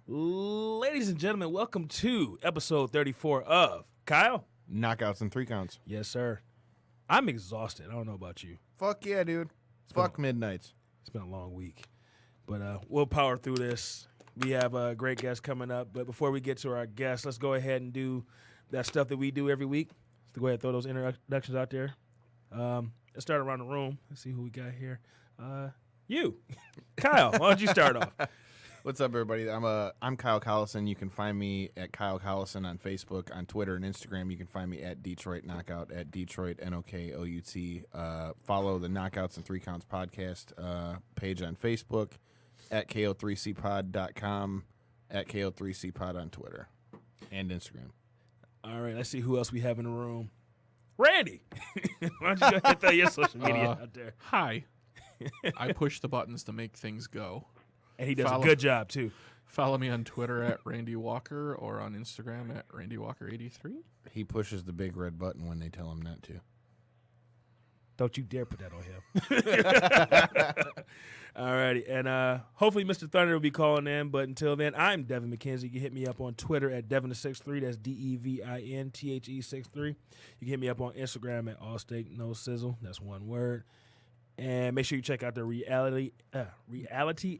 Ladies and gentlemen, welcome to episode 34 of Kyle. Knockouts and 3 counts. Yes, sir. I'm exhausted. I don't know about you. Fuck yeah, dude. Fuck midnights. It's been a long week, but we'll power through this. We have a great guest coming up, but before we get to our guest, let's go ahead and do that stuff that we do every week. Let's go ahead and throw those introductions out there. Let's start around the room. Let's see who we got here. You, Kyle. Why don't you start off? What's up, everybody? I'm Kyle Collison. You can find me at Kyle Collison on Facebook, on Twitter, and Instagram. You can find me at Detroit Knockout, at Detroit Knockout. Follow the Knockouts and 3 Counts podcast page on Facebook, at ko3cpod.com, at ko3cpod on Twitter and Instagram. All right, let's see who else we have in the room. Randy, why don't you go ahead and throw your social media out there? Hi. I push the buttons to make things go. And he does a good job, too. Follow me on Twitter at Randy Walker or on Instagram at RandyWalker83. He pushes the big red button when they tell him not to. Don't you dare put that on him. All righty. And hopefully Mr. Thunder will be calling in. But until then, I'm Devin McKenzie. You can hit me up on Twitter at Devin63. That's DEVINTHE63. You can hit me up on Instagram at Allsteak No Sizzle. That's one word. And make sure you check out the Reality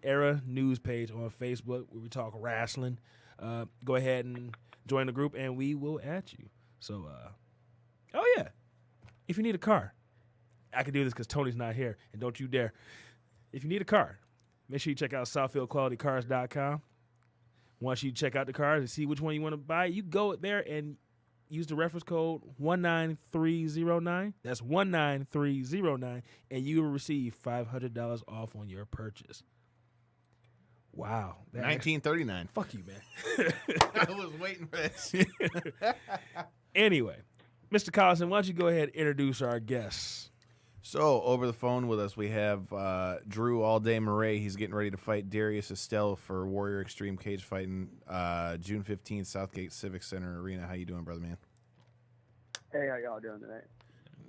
Era news page on Facebook where we talk wrestling. Go ahead and join the group, and we will add you. So, oh, yeah. If you need a car, I can do this because Tony's not here, and don't you dare. If you need a car, make sure you check out SouthfieldQualityCars.com. Once you check out the cars and see which one you want to buy, you go there and use the reference code 19309. That's 19309, and you will receive $500 off on your purchase. Wow. $19.39. Fuck you, man. I was waiting for this. Anyway, Mr. Collison, why don't you go ahead and introduce our guests? So, over the phone with us, we have Drew All Day Murray. He's getting ready to fight Darius Estelle for Warrior Extreme Cage Fighting June 15th, Southgate Civic Center Arena. How you doing, brother man? Hey, how y'all doing tonight?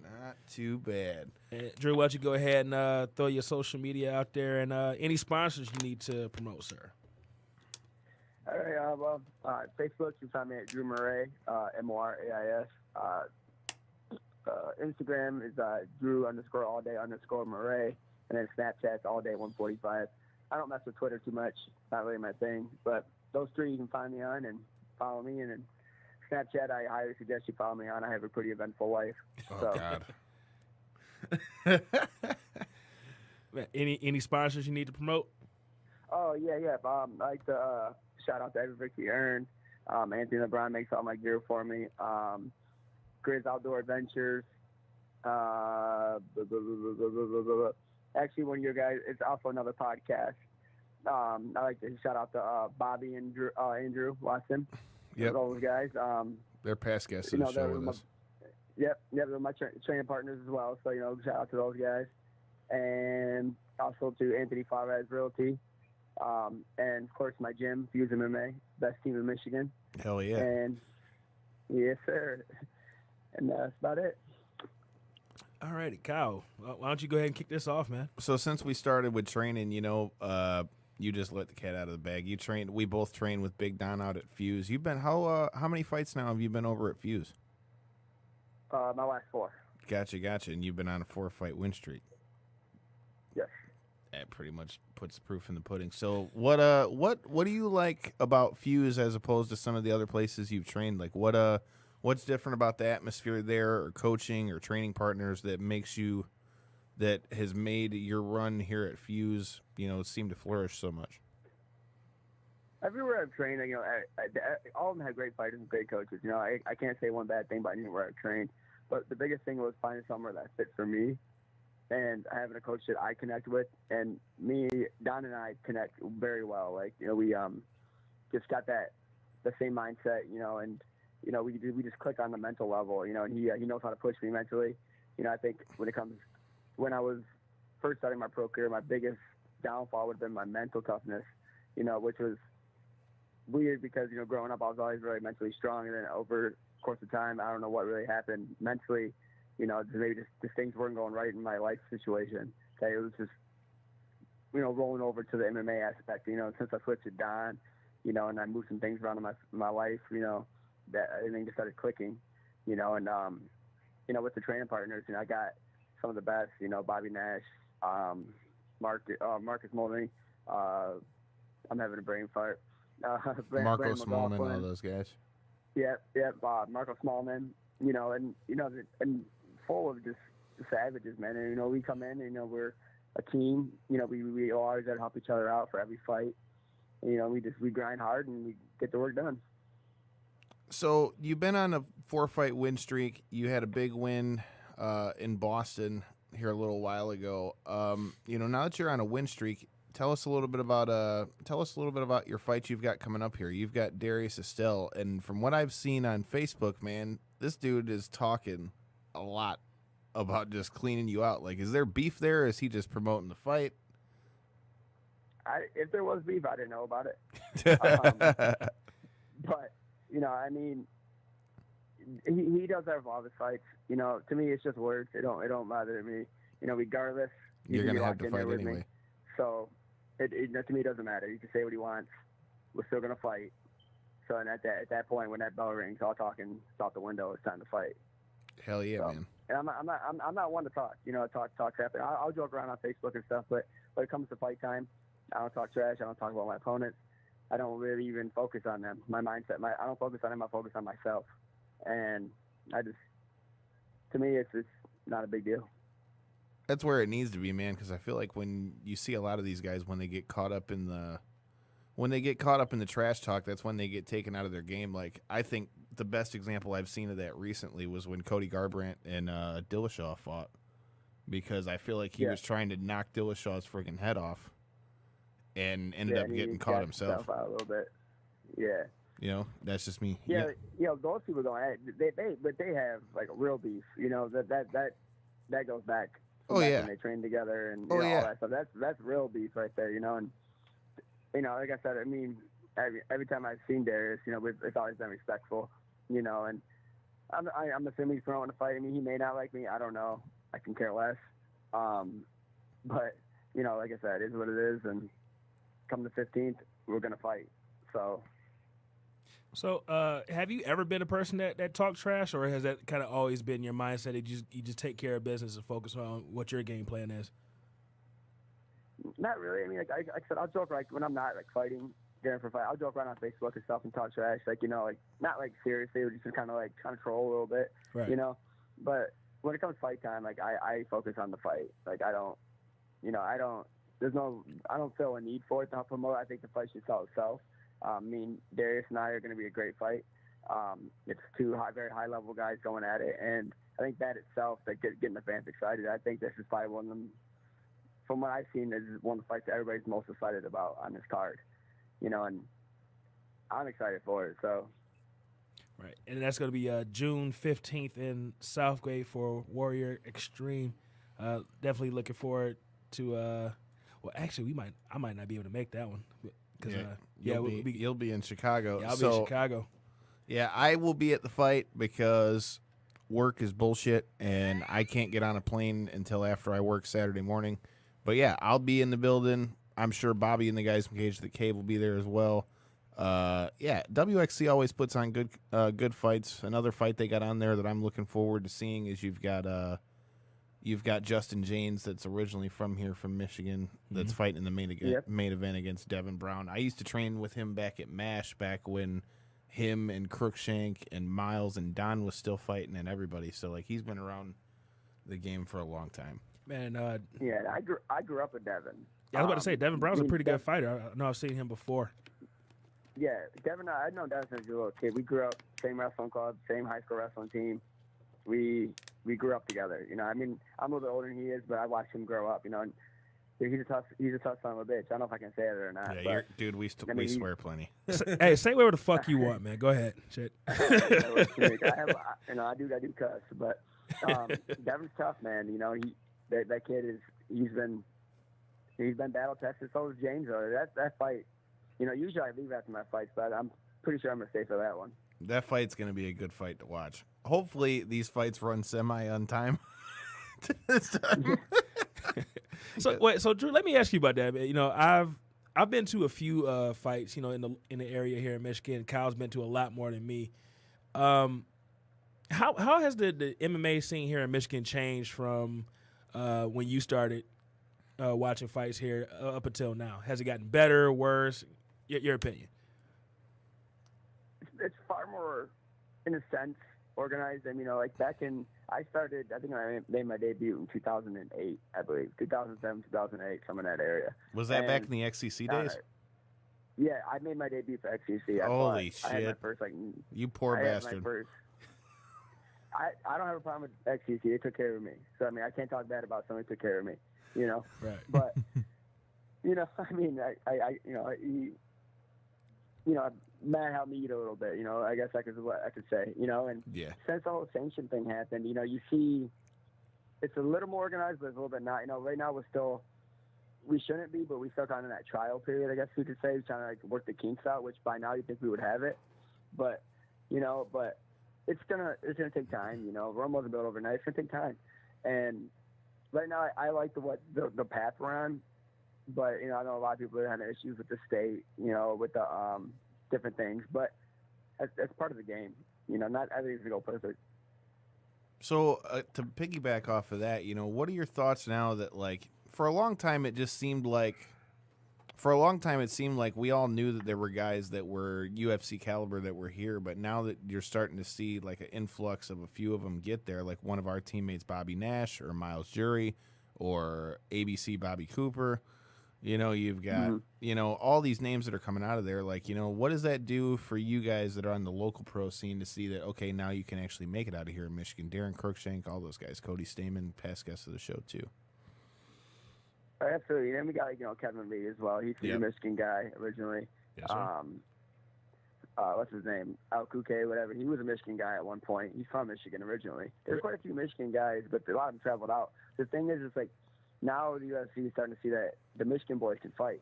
Not too bad. Drew, why don't you go ahead and throw your social media out there and any sponsors you need to promote, sir? All right, Facebook, you can find me at Drew Murray, MORAIS. Instagram is Drew_all_day_Murray, and then Snapchat's allday145. I don't mess with Twitter too much, not really my thing, but those 3 you can find me on and follow me. And then Snapchat, I highly suggest you follow me on. I have a pretty eventful life. Oh, God. Any sponsors you need to promote? Oh, yeah. I like to shout out to every victory earned. Anthony LeBron makes all my gear for me. Grizz Outdoor Adventures. Actually, one of your guys, it's also another podcast. I like to shout out to Bobby and Andrew Watson. Yep. Those guys. They're past guests of the show with us. Yep, they're my training partners as well. So, shout out to those guys. And also to Anthony Fares Realty. And, of course, my gym, Fuse MMA, best team in Michigan. Hell yeah. And, yes, sir. And that's about it. All righty, Kyle. Why don't you go ahead and kick this off, man? So since we started with training, you just let the cat out of the bag. We both trained with Big Don out at Fuse. You've been how many fights now have you been over at Fuse? My last 4. Gotcha. And you've been on a 4-fight win streak. Yes. That pretty much puts the proof in the pudding. So what do you like about Fuse as opposed to some of the other places you've trained? Like what's different about the atmosphere there, or coaching or training partners that has made your run here at Fuse, seem to flourish so much? Everywhere I've trained, all of them had great fighters and great coaches. I can't say one bad thing about anywhere I've trained, but the biggest thing was finding somewhere that fit for me, and having a coach that I connect with. And Don and I connect very well. We just got the same mindset, and we just click on the mental level, and he knows how to push me mentally. I think when I was first starting my pro career, my biggest downfall would have been my mental toughness, which was weird because, growing up I was always really mentally strong, and then over the course of time, I don't know what really happened mentally, maybe just things weren't going right in my life situation. It was just, rolling over to the MMA aspect, since I switched to Don, you know, and I moved some things around in my life, you know, that everything just started clicking, you know, and you know, with the training partners, you know, I got some of the best, you know, Bobby Nash, Marcus Mulroney, I'm having a brain fart. Marco Smallman, all those guys. Yep, Marco Smallman, you know, and full of just savages, man. And, you know, we come in, and, you know, we're a team. You know, we always got to help each other out for every fight. And, you know, we grind hard and we get the work done. So you've been on a 4-fight win streak. You had a big win in Boston here a little while ago. You know, now that you're on a win streak, tell us a little bit about your fights you've got coming up here. You've got Darius Estelle, and from what I've seen on Facebook, man, this dude is talking a lot about just cleaning you out. Like, is there beef there, or is he just promoting the fight? If there was beef, I didn't know about it. But, you know, I mean, he does have all his fights. You know, to me, it's just words. It don't matter to me. You know, regardless, you're gonna have to fight anyway. Me. So, to me, it doesn't matter. He can say what he wants. We're still gonna fight. So, and at that point, when that bell rings, all talking out the window. It's time to fight. Hell yeah, man. And I'm not one to talk. You know, talk crap. I'll joke around on Facebook and stuff, but when it comes to fight time, I don't talk trash. I don't talk about my opponents. I don't really even focus on them. My mindset. I don't focus on them. I focus on myself. And to me, it's just not a big deal. That's where it needs to be, man. Because I feel like when you see a lot of these guys, when they get caught up in the trash talk, that's when they get taken out of their game. Like, I think the best example I've seen of that recently was when Cody Garbrandt and Dillashaw fought, because I feel like he was trying to knock Dillashaw's freaking head off, and ended up getting caught himself. Out a little bit. Yeah. You know, that's just me. Yeah, you know, those people don't. They have like a real beef. You know, that goes back. Oh yeah. When they train together and all that stuff. That's real beef right there. You know, and you know, like I said, I mean, every time I've seen Darius, you know, it's always been respectful. You know, and I'm assuming he's promoting the fight. I mean, he may not like me. I don't know. I can care less. But you know, like I said, it is what it is. And come the 15th, we're gonna fight. So, have you ever been a person that talks trash, or has that kind of always been your mindset? That you just take care of business and focus on what your game plan is? Not really. I mean, like I said, I'll joke like when I'm not like fighting, getting for a fight. I'll joke around on Facebook and stuff and talk trash, like, you know, like not like seriously, but just kind of troll a little bit, right. You know. But when it comes to fight time, like I focus on the fight. Like I don't feel a need for it to help promote. I think the fight should sell itself. I mean, Darius and I are going to be a great fight. It's two very high-level guys going at it, and I think that itself, like getting the fans excited. I think this is probably one of them. From what I've seen, this is one of the fights that everybody's most excited about on this card. You know, and I'm excited for it. So. Right, and that's going to be June 15th in Southgate for Warrior Extreme. Definitely looking forward to. Well, actually, I might not be able to make that one. You'll be in Chicago. Yeah, I'll be in Chicago. Yeah, I will be at the fight because work is bullshit, and I can't get on a plane until after I work Saturday morning. But yeah, I'll be in the building. I'm sure Bobby and the guys from Cage to the Cave will be there as well. Yeah, WXC always puts on good fights. Another fight they got on there that I'm looking forward to seeing is you've got Justin Janes, that's originally from here, from Michigan, that's fighting in the main event against Devin Brown. I used to train with him back at MASH, back when him and Crookshank and Miles and Don was still fighting and everybody. So, like, he's been around the game for a long time. Man, yeah, I grew up with Devin. Yeah, I was about to say, Devin Brown's a pretty good fighter. I know I've seen him before. Yeah, Devin, I've known Devin since he was a little kid. We grew up, same wrestling club, same high school wrestling team. We grew up together, you know. I mean, I'm a little bit older than he is, but I watched him grow up, you know. And he's a tough son of a bitch. I don't know if I can say it or not. Yeah, dude, we swear plenty. Hey, say whatever the fuck you want, man. Go ahead. Shit. I do cuss, but Devin's tough, man. You know, that kid he's been battle tested. So is James. That fight, you know. Usually I leave after my fights, but I'm pretty sure I'm gonna stay for that one. That fight's going to be a good fight to watch. Hopefully, these fights run semi on time this time. So Drew, let me ask you about that. You know, I've I've been to a few fights, you know, in the area here in Michigan. Kyle's been to a lot more than me. How has the MMA scene here in Michigan changed from when you started watching fights here up until now? Has it gotten better, worse? Your opinion? It's far more, in a sense, organized. I mean, like I think I made my debut in 2008, I believe. 2007, 2008, somewhere in that area. Was that back in the XCC days? Yeah, I made my debut for XCC. Holy shit. I had my first, you poor bastard. I don't have a problem with XCC. They took care of me. So, I mean, I can't talk bad about someone who took care of me, you know? Right. But, you know, I mean, Matt helped me eat a little bit, you know, I guess that's what I could say, you know? And since the whole sanction thing happened, you know, you see it's a little more organized, but it's a little bit not. You know, right now we shouldn't be, but we still kind of in that trial period, I guess we could say, trying to like work the kinks out, which by now you think we would have it. But, you know, it's gonna take time, you know. Rome wasn't built overnight. It's gonna take time. And right now I like the path we're on, but you know, I know a lot of people are having issues with the state, you know, with the different things, but that's part of the game. You know, not everything's gonna go perfect. So to piggyback off of that, you know, what are your thoughts now that like for a long time it seemed like we all knew that there were guys that were UFC caliber that were here, but now that you're starting to see like an influx of a few of them get there, like one of our teammates, Bobby Nash or Miles Jury or ABC Bobby Cooper, you know, you've got, you know, all these names that are coming out of there. Like, you know, what does that do for you guys that are on the local pro scene to see that, okay, now you can actually make it out of here in Michigan? Darren Cruikshank, all those guys, Cody Stamen, past guest of the show too. Absolutely. And then we got, you know, Kevin Lee as well. He's a Michigan guy originally. Yes, sir. What's his name? Al Kuke, whatever. He was a Michigan guy at one point. He's from Michigan originally. There's quite a few Michigan guys, but a lot of them traveled out. The thing is, it's like now the UFC is starting to see that the Michigan boys can fight.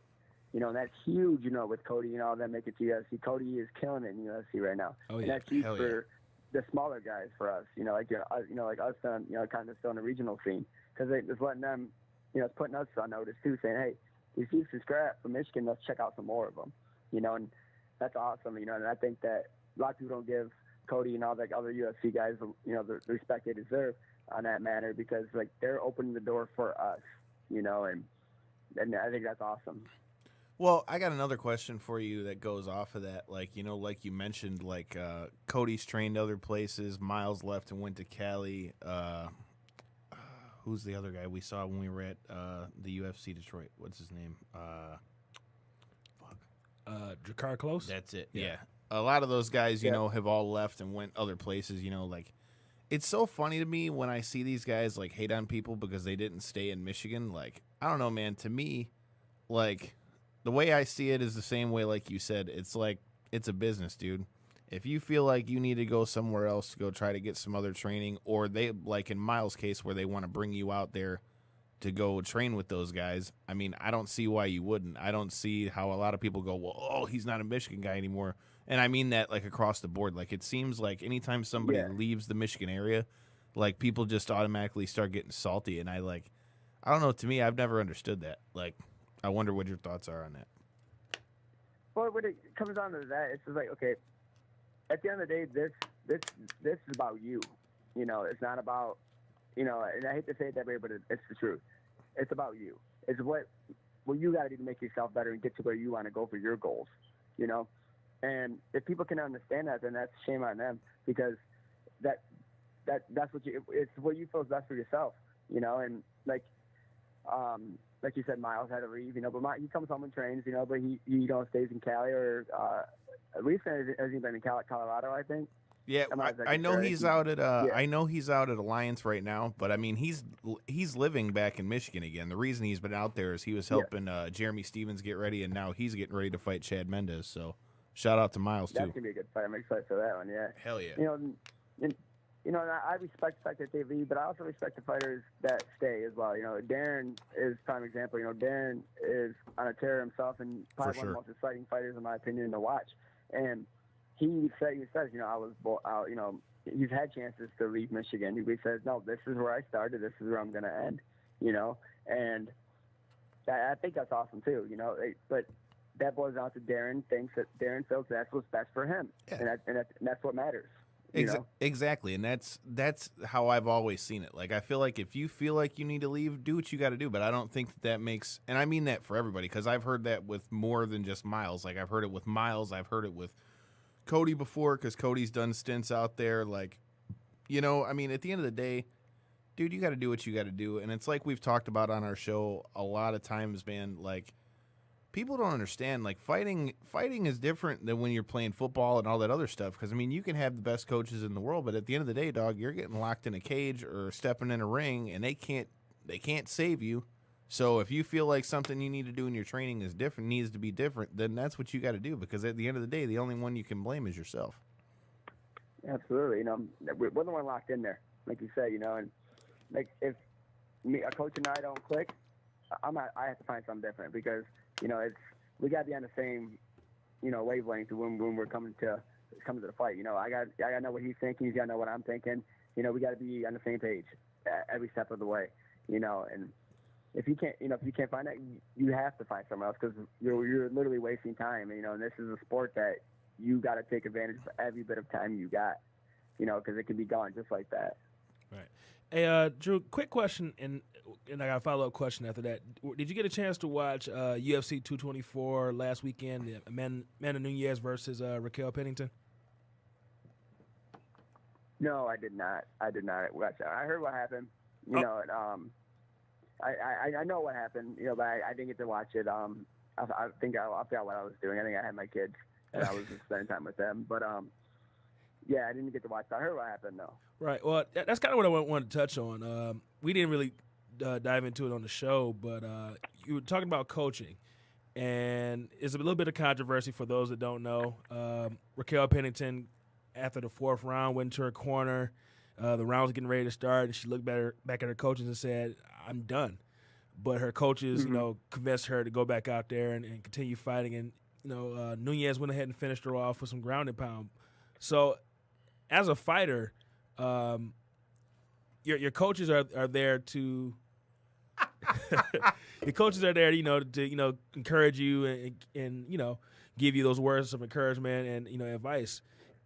You know, and that's huge, you know, with Cody and all that make it to UFC. Cody is killing it in UFC right now. Oh, yeah. And that's huge for the smaller guys for us, you know, like us, you know, kind of still in the regional scene, because they just letting them, you know, it's putting us on notice too, saying, hey, we see some scrap from Michigan, let's check out some more of them, you know, and that's awesome, you know, and I think that a lot of people don't give Cody and all the other UFC guys, you know, the respect they deserve on that matter, because, like, they're opening the door for us, you know, and I think that's awesome. Well, I got another question for you that goes off of that. Like, you know, like you mentioned, like Cody's trained other places, Miles left and went to Cali, who's the other guy we saw when we were at the UFC Detroit? What's his name? Drakkar Close? That's it, yeah. A lot of those guys, you know, have all left and went other places, you know, like, it's so funny to me when I see these guys, like, hate on people because they didn't stay in Michigan. Like, I don't know, man. To me, like, the way I see it is the same way, like you said. It's like, it's a business, dude. If you feel like you need to go somewhere else to go try to get some other training, or they, like in Miles' case, where they want to bring you out there to go train with those guys, I mean, I don't see why you wouldn't. I don't see how a lot of people go, well, oh, he's not a Michigan guy anymore. And I mean that, like, across the board. Like, it seems like anytime somebody leaves the Michigan area, like, people just automatically start getting salty. And I don't know, to me, I've never understood that. Like, I wonder what your thoughts are on that. Well, when it comes down to that, it's just like, okay, at the end of the day, this is about you. You know, it's not about, you know, and I hate to say it that way, but it's the truth. It's about you. It's what you got to do to make yourself better and get to where you want to go for your goals, you know? And if people can understand that, then that's shame on them, because that's it's what you feel is best for yourself, you know? And like you said, Miles had to leave, you know, but he comes home and trains, you know, but he you know, stays in Cali, or recently has he been in Colorado, I think. Yeah, I know he's out at I know he's out at Alliance right now, but I mean he's living back in Michigan again. The reason he's been out there is he was helping Jeremy Stevens get ready, and now he's getting ready to fight Chad Mendez. So shout out to Miles too. That's gonna be a good fight. I'm excited for that one. Yeah. Hell yeah. You know, and I respect the fact that they leave, but I also respect the fighters that stay as well. You know, Darren is a prime example. You know, Darren is on a tear himself, and probably one of the most exciting fighters, in my opinion, to watch. And he says, you know, you know, he's had chances to leave Michigan. He says, no, this is where I started. This is where I'm going to end, you know. And I think that's awesome too, you know. But that boils down to Darren thinks that Darren feels that's what's best for him, Yeah. and that's what matters. You know? Exactly, and that's how I've always seen it. Like, I feel like if you feel like you need to leave, do what you got to do. But I don't think that makes, and I mean that for everybody, because I've heard that with more than just Miles. Like, I've heard it with Miles, I've heard it with Cody before, because Cody's done stints out there. Like, you know, I mean, at the end of the day, dude, you got to do what you got to do. And it's like we've talked about on our show a lot of times, man. Like, people don't understand, like, fighting is different than when you're playing football and all that other stuff. Because, I mean, you can have the best coaches in the world, but at the end of the day, dog, you're getting locked in a cage or stepping in a ring, and they can't save you. So if you feel like something you need to do in your training is different, needs to be different, then that's what you got to do. Because at the end of the day, the only one you can blame is yourself. Absolutely. You know, we're the one locked in there, like you said. You know, and like if a coach and I don't click, I have to find something different, because you know we got to be on the same, you know, wavelength when we're coming to the fight. You know, I got to know what he's thinking. He's got to know what I'm thinking. You know, we got to be on the same page every step of the way. You know, and if you can't find that, you have to find somewhere else, because you're literally wasting time. You know, and this is a sport that you got to take advantage of every bit of time you got. You know, because it can be gone just like that. Right. Hey, Drew, quick question, and I got a follow-up question after that. Did you get a chance to watch UFC 224 last weekend, Amanda Nunes versus Raquel Pennington? No, I did not. Watch that. I heard what happened. You know, and, I know what happened. You know, but I didn't get to watch it. I think I forgot what I was doing. I think I had my kids, and I was just spending time with them. But yeah, I didn't get to watch it. I heard what happened though. Right. Well, that's kind of what I wanted to touch on. We didn't really dive into it on the show, but you were talking about coaching, and it's a little bit of controversy for those that don't know. Raquel Pennington, after the fourth round, went to her corner. The round was getting ready to start, and she looked back at her coaches and said, "I'm done." But her coaches, you know, convinced her to go back out there and continue fighting. And you know, Nunez went ahead and finished her off with some ground and pound. So, as a fighter, your coaches are there to your coaches are there, to encourage you and give you those words of encouragement and advice.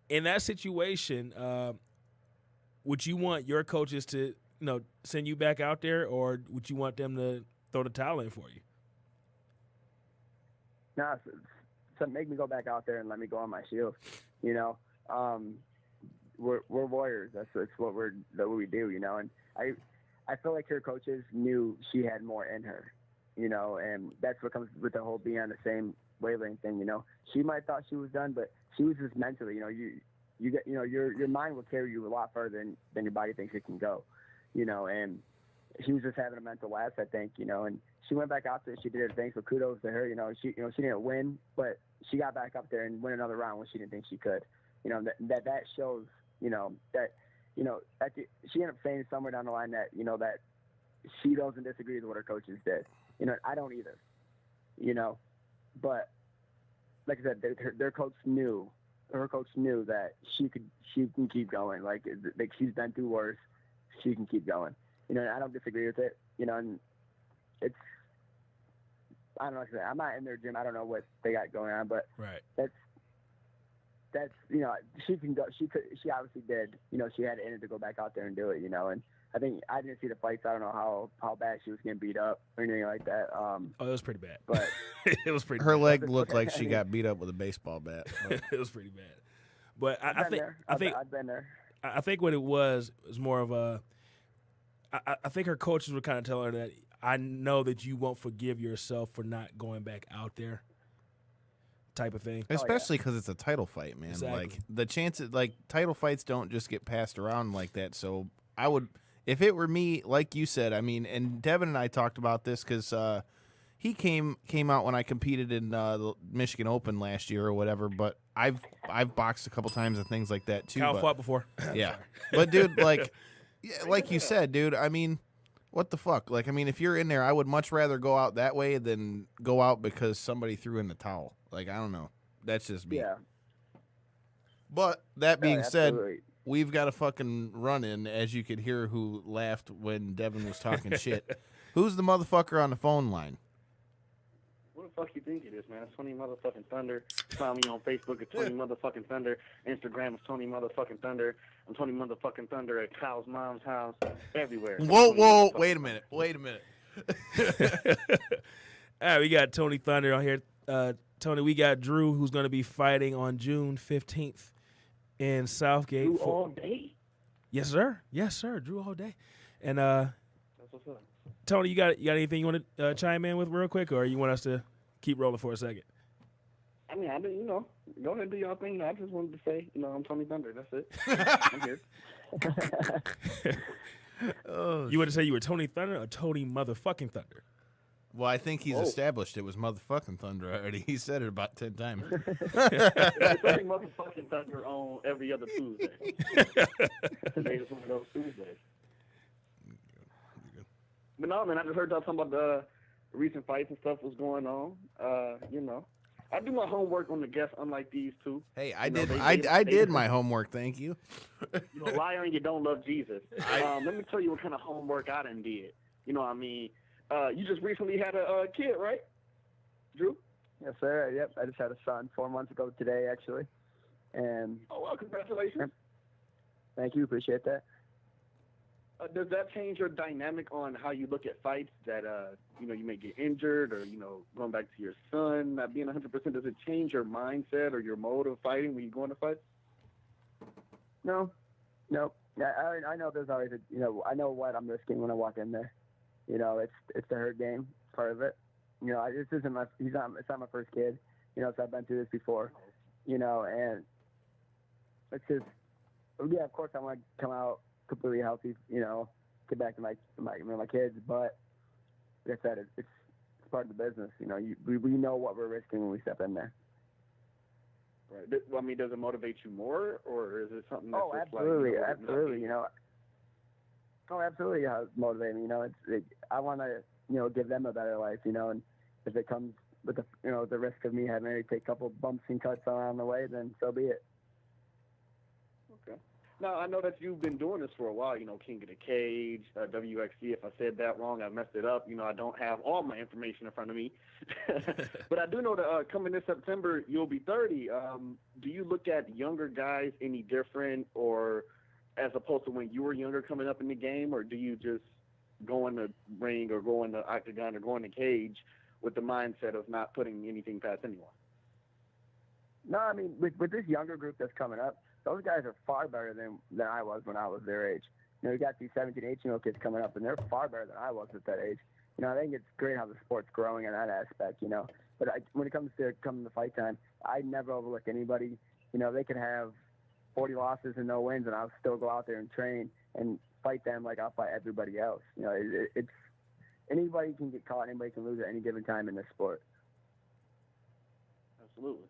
In that situation, would you want your coaches to send you back out there, or would you want them to throw the towel in for you? No, so make me go back out there and let me go on my shield. You know, we're warriors. That's what we do. You know, and I feel like her coaches knew she had more in her. You know, and that's what comes with the whole being on the same wavelength thing. You know, she might have thought she was done, but she was just mentally. You know, you get, your mind will carry you a lot further than your body thinks it can go. You know, and she was just having a mental lapse, I think. You know, and she went back out there. She did her thing. So kudos to her. She didn't win, but she got back up there and win another round when she didn't think she could. You know, that shows. That she ended up saying somewhere down the line that that she doesn't disagree with what her coaches did. You know, I don't either. You know, but like I said, their coach knew. Her coach knew that she can keep going. Like she's been through worse. She can keep going. You know, and I don't disagree with it. You know, and it's, I don't know. Like I said, I'm not in their gym. I don't know what they got going on, but right. That's she can go. She obviously did. You know, she had it in it to go back out there and do it. You know, and I think I didn't see the fights. I don't know how bad she was getting beat up or anything like that. It was pretty bad. But it was pretty. Her bad. leg looked like she got beat up with a baseball bat. It was pretty bad. But I think I've been there. I think what it was more of a. I think her coaches were kind of telling her that I know that you won't forgive yourself for not going back out there. Type of thing, especially because it's a title fight, man. Exactly. Like the chances, like title fights don't just get passed around like that. So I would, if it were me, like you said, I mean, and Devin and I talked about this because he came out when I competed in the Michigan Open last year or whatever. But I've boxed a couple times and things like that too. Kyle fought before. Yeah, but dude, like you said, dude. I mean, what the fuck? Like, I mean, if you're in there, I would much rather go out that way than go out because somebody threw in the towel. Like, I don't know. That's just me. Yeah. But that being said, absolutely. we've got a fucking run-in, as you could hear who laughed when Devin was talking shit. Who's the motherfucker on the phone line? What the fuck you think it is, man? It's Tony motherfucking Thunder. Find me on Facebook at Tony motherfucking Thunder. Instagram is Tony motherfucking Thunder. I'm Tony motherfucking Thunder at Kyle's mom's house. Everywhere. Whoa, wait a minute. All right, we got Tony Thunder on here. Tony, we got Drew, who's going to be fighting on June 15th in Southgate. Drew all day? Yes, sir. Drew all day. And That's what's up. Tony, you got anything you want to chime in with real quick, or you want us to keep rolling for a second? I mean, I've been, go ahead and do your thing. I just wanted to say, I'm Tony Thunder. That's it. I'm here. You want to say you were Tony Thunder or Tony motherfucking Thunder? Well, I think he's established it was motherfucking Thunder already. He said it about 10 times. It's Tony motherfucking Thunder on every other Tuesday. Today is one of those Tuesdays. But no, man, I just heard y'all talking about the recent fights and stuff was going on. I do my homework on the guests, unlike these two. Hey, I did my homework. Thank you. You're a liar and you don't love Jesus. Let me tell you what kind of homework I done did. You know what I mean? You just recently had a kid, right, Drew? Yes, sir. Yep, I just had a son 4 months ago today, actually. And oh, well, congratulations. Thank you. Appreciate that. Does that change your dynamic on how you look at fights that, you may get injured or, going back to your son, not being 100%, does it change your mindset or your mode of fighting when you go into fights? No. I know there's always I know what I'm risking when I walk in there. It's the hurt game, part of it. This isn't it's not my first kid, so I've been through this before, and it's just, yeah, of course I want to come out completely healthy, get back to my kids, but like I said, it's part of the business. We know what we're risking when we step in there. Right. I mean, does it motivate you more, or is it something that's absolutely. Absolutely, it's motivating me. I want to, give them a better life, and if it comes with the risk of me having to take a couple bumps and cuts along the way, then so be it. Okay. Now, I know that you've been doing this for a while, King of the Cage, WXC. If I said that wrong, I messed it up. I don't have all my information in front of me. But I do know that coming this September, you'll be 30. Do you look at younger guys any different, or as opposed to when you were younger coming up in the game, or do you just go in the ring or go in the octagon or go in the cage with the mindset of not putting anything past anyone? No, I mean, with this younger group that's coming up, those guys are far better than I was when I was their age. You got these 17, 18-year-old kids coming up, and they're far better than I was at that age. I think it's great how the sport's growing in that aspect, But when it comes to fight time, I never overlook anybody. They could have 40 losses and no wins, and I'll still go out there and train and fight them like I'll fight everybody else. It's anybody can get caught, anybody can lose at any given time in this sport. Absolutely.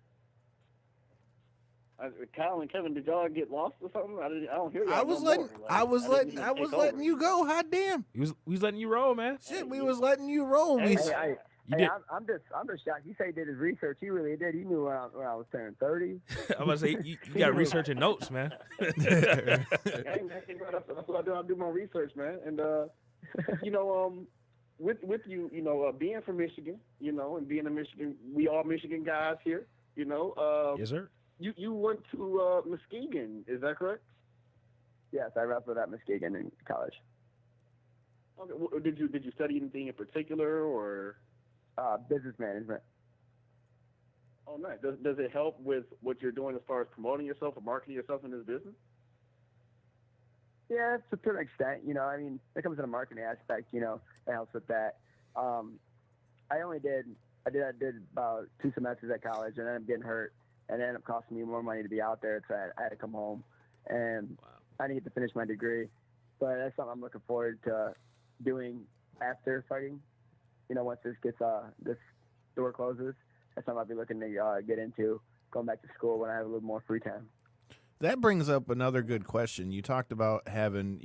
Kyle and Kevin, did y'all get lost or something? I don't hear you. I was letting you go. Hot damn. We was letting you roll, man. Shit, we was letting you roll. I'm just shocked. He said he did his research. He really did. He knew when I was turning 30. I'm gonna say you got research and notes, man. That's what I do. I do my research, man. And with you, being from Michigan, and being a Michigan, we all Michigan guys here, Yes, sir. You went to Muskegon, is that correct? Yes, I wrestled at Muskegon in college. Okay. Well, did you study anything in particular, or? Business management. Oh, nice. Does it help with what you're doing as far as promoting yourself or marketing yourself in this business? Yeah, to a certain extent. I mean, it comes to the marketing aspect. It helps with that. I did about 2 semesters at college, and then I'm getting hurt. And it ended up costing me more money to be out there, so I had to come home. And I didn't get to finish my degree. But that's something I'm looking forward to doing after fighting. Once this door closes, that's something I'll be looking to get into, going back to school when I have a little more free time. That brings up another good question. You talked about having,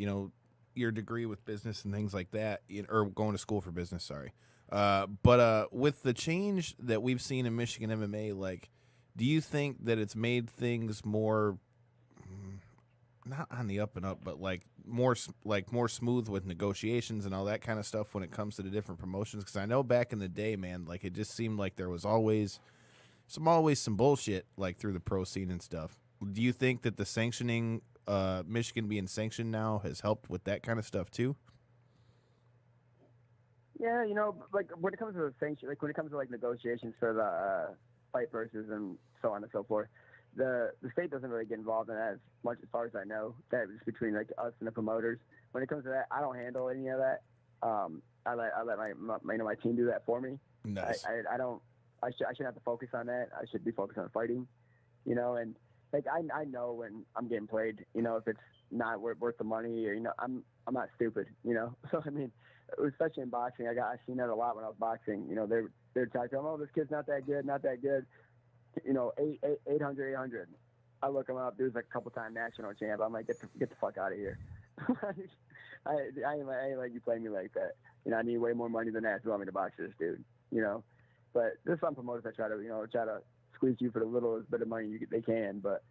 your degree with business and things like that, or going to school for business, sorry. But with the change that we've seen in Michigan MMA, do you think that it's made things more not on the up and up, but like more smooth with negotiations and all that kind of stuff when it comes to the different promotions? Because I know back in the day, man, like it just seemed like there was always some bullshit like through the pro scene and stuff. Do you think that the sanctioning, Michigan being sanctioned now, has helped with that kind of stuff too? Yeah, you know, like when it comes to the sanction, like when it comes to like negotiations for the fight purses and so on and so forth, the state doesn't really get involved in that as much as far as I know. That is between like us and the promoters. When it comes to that, I don't handle any of that. I let my team do that for me. Nice. I don't. I should have to focus on that. I should be focused on fighting, you know. And like I know when I'm getting played, you know, if it's not worth the money, or you know, I'm not stupid, you know. So I mean, especially in boxing, I seen that a lot when I was boxing. You know, they're talking, oh, this kid's not that good. You know, 800. I look him up. Dude's like a couple-time national champ. I'm like, get the fuck out of here. I ain't like you play me like that. You know, I need way more money than that to want me to box this dude. You know, but there's some promoters that try to squeeze you for the littlest bit of money they can. But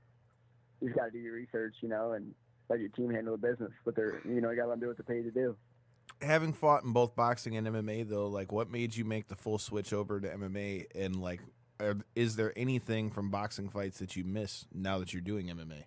you just got to do your research, you know, and let your team handle the business. But you got to let them do what they're paid to do. Having fought in both boxing and MMA, though, like, what made you make the full switch over to MMA? And like, is there anything from boxing fights that you miss now that you're doing MMA?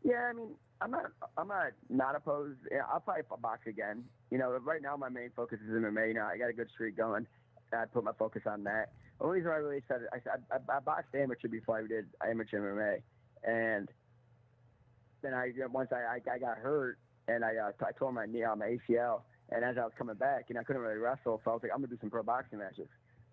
Yeah, I mean, I'm not opposed. Yeah, I'll probably box again. You know, right now my main focus is MMA. You know, I got a good streak going. I put my focus on that. The only reason I really said it, I boxed amateur before I did amateur MMA, and then once I got hurt and I tore my knee on my ACL, and as I was coming back, you know, I couldn't really wrestle, so I was like, I'm gonna do some pro boxing matches,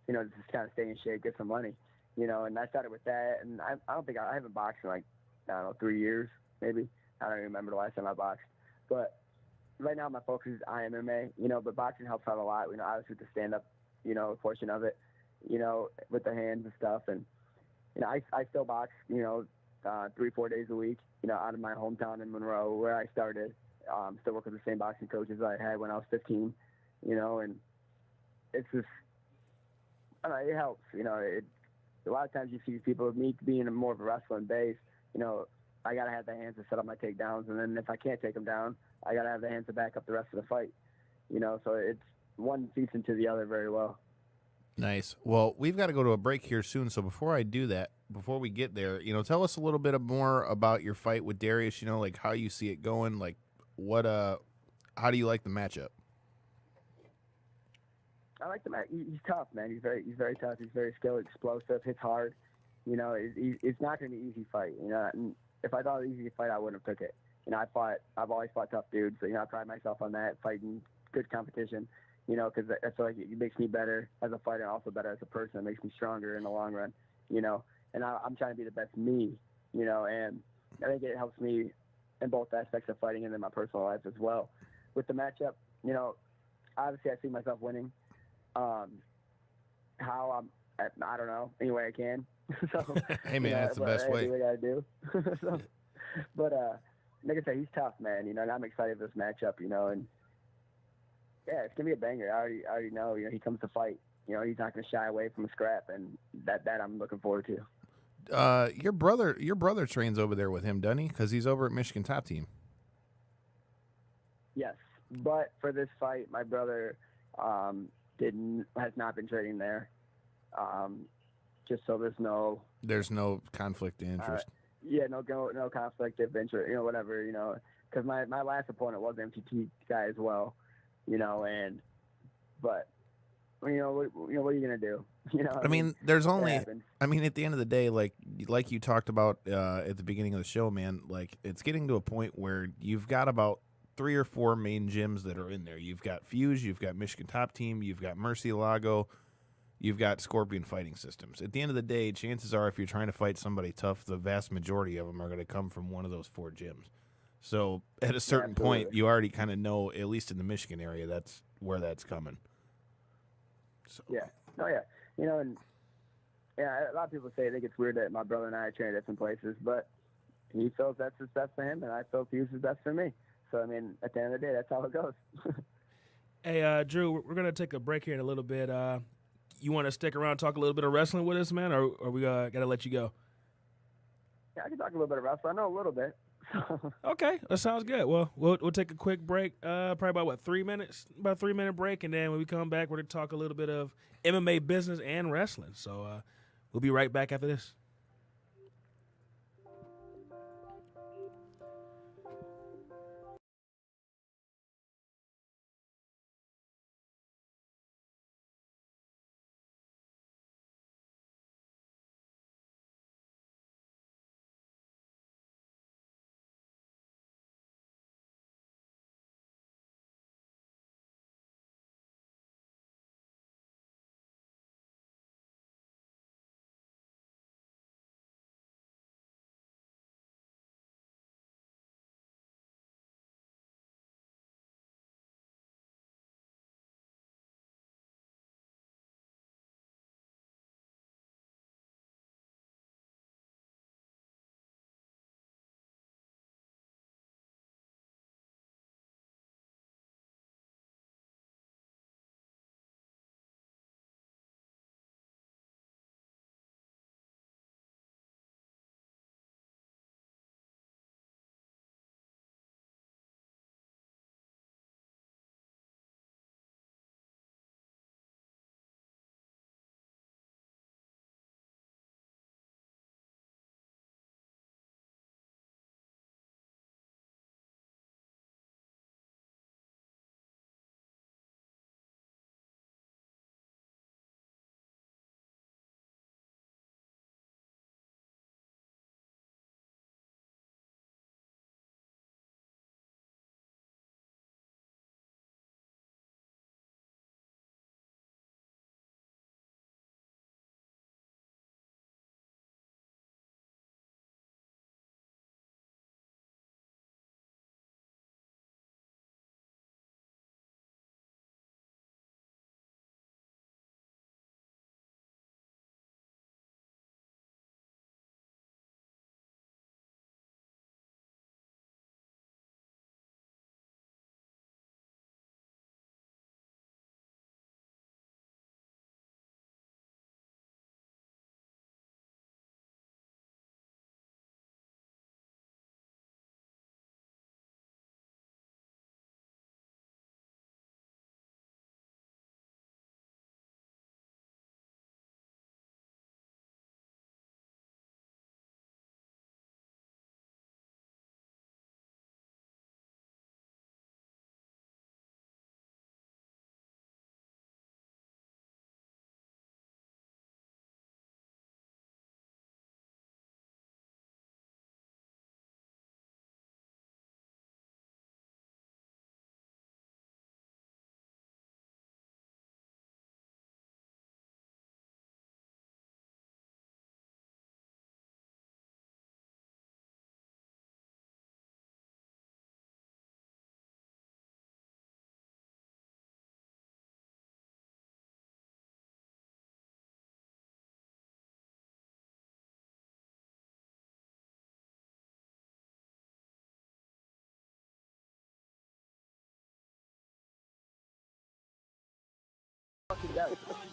you know, just kind of stay in shape, get some money, you know, and I started with that, and I don't think I haven't boxed in like, I don't know, 3 years maybe. I don't even remember the last time I boxed, but right now my focus is MMA, you know, but boxing helps out a lot, you know, obviously with the stand-up, you know, portion of it, you know, with the hands and stuff, and you know, I still box, you know, 3-4 days a week, you know, out of my hometown in Monroe where I started. Still work with the same boxing coaches I had when I was 15, you know, and it's just, I don't know, it helps, you know. A lot of times you see people, me being more of a wrestling base, you know, I got to have the hands to set up my takedowns, and then if I can't take them down, I got to have the hands to back up the rest of the fight, you know, so it's one feeds into the other very well. Nice. Well, we've got to go to a break here soon, so before we get there, you know, tell us a little bit more about your fight with Darius, you know, like how you see it going, like how do you like the matchup? I like the match. He's tough, man. He's very tough. He's very skilled, explosive, hits hard. You know, it's not going to be an easy fight. You know, and if I thought it was an easy fight, I wouldn't have took it. You know, I've always fought tough dudes, so you know, I pride myself on that, fighting good competition. You know, because I feel like it makes me better as a fighter, and also better as a person. It makes me stronger in the long run. You know, and I'm trying to be the best me. You know, and I think it helps me in both aspects of fighting and in my personal life as well. With the matchup, you know, obviously I see myself winning. How I don't know. Any way I can. So, hey man, that's the best way. I do what I gotta do. So, but like I said, he's tough, man. You know, and I'm excited for this matchup. You know, and yeah, it's gonna be a banger. I already know. You know, he comes to fight. You know, he's not gonna shy away from a scrap, and that I'm looking forward to. Your brother trains over there with him, doesn't he? Because he's over at Michigan Top Team. Yes, but for this fight, my brother has not been training there. Just so there's no conflict of interest. No conflict of interest. You know, whatever. You know, because my last opponent was an MTT guy as well. You know, but you know what are you gonna do? You know, I mean, there's only. I mean, at the end of the day, like you talked about at the beginning of the show, man. Like, it's getting to a point where you've got about 3 or 4 main gyms that are in there. You've got Fuse, you've got Michigan Top Team, you've got Murcielago, you've got Scorpion Fighting Systems. At the end of the day, chances are, if you're trying to fight somebody tough, the vast majority of them are going to come from one of those 4 gyms. So at a certain point, you already kind of know, at least in the Michigan area, that's where that's coming. So. Yeah. Oh, yeah. You know, and yeah, a lot of people say they think it's weird that my brother and I train at different places, but he feels that's what's best for him, and I feel Fuse is best for me. So, I mean, at the end of the day, that's how it goes. Hey, Drew, we're going to take a break here in a little bit. You want to stick around and talk a little bit of wrestling with us, man, or we got to let you go? Yeah, I can talk a little bit of wrestling. I know a little bit. Okay, that sounds good. Well, we'll take a quick break, probably about 3 minutes, about a 3 minute break, and then when we come back, we're gonna talk a little bit of MMA business and wrestling. So we'll be right back after this.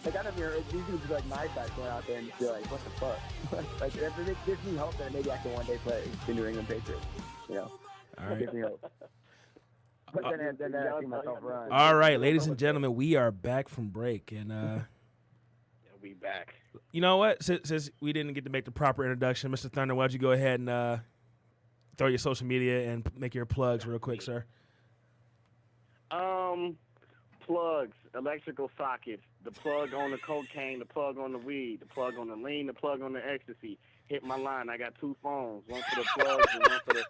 Like, I don't hear these dudes like my side going out there and just be like, what the fuck? Like, it gives me hope that maybe I can one day play the New England Patriots. You know, All it right. gives me hope. But then I see myself run. All right, ladies and gentlemen, we are back from break, and Yeah, we back. you know what? Since we didn't get to make the proper introduction, Mr. Thunder, why don't you go ahead and throw your social media and make your plugs real quick, sir? Plugs, electrical sockets, the plug on the cocaine, the plug on the weed, the plug on the lean, the plug on the ecstasy. Hit my line. I got 2 phones, one for the plugs and one for the.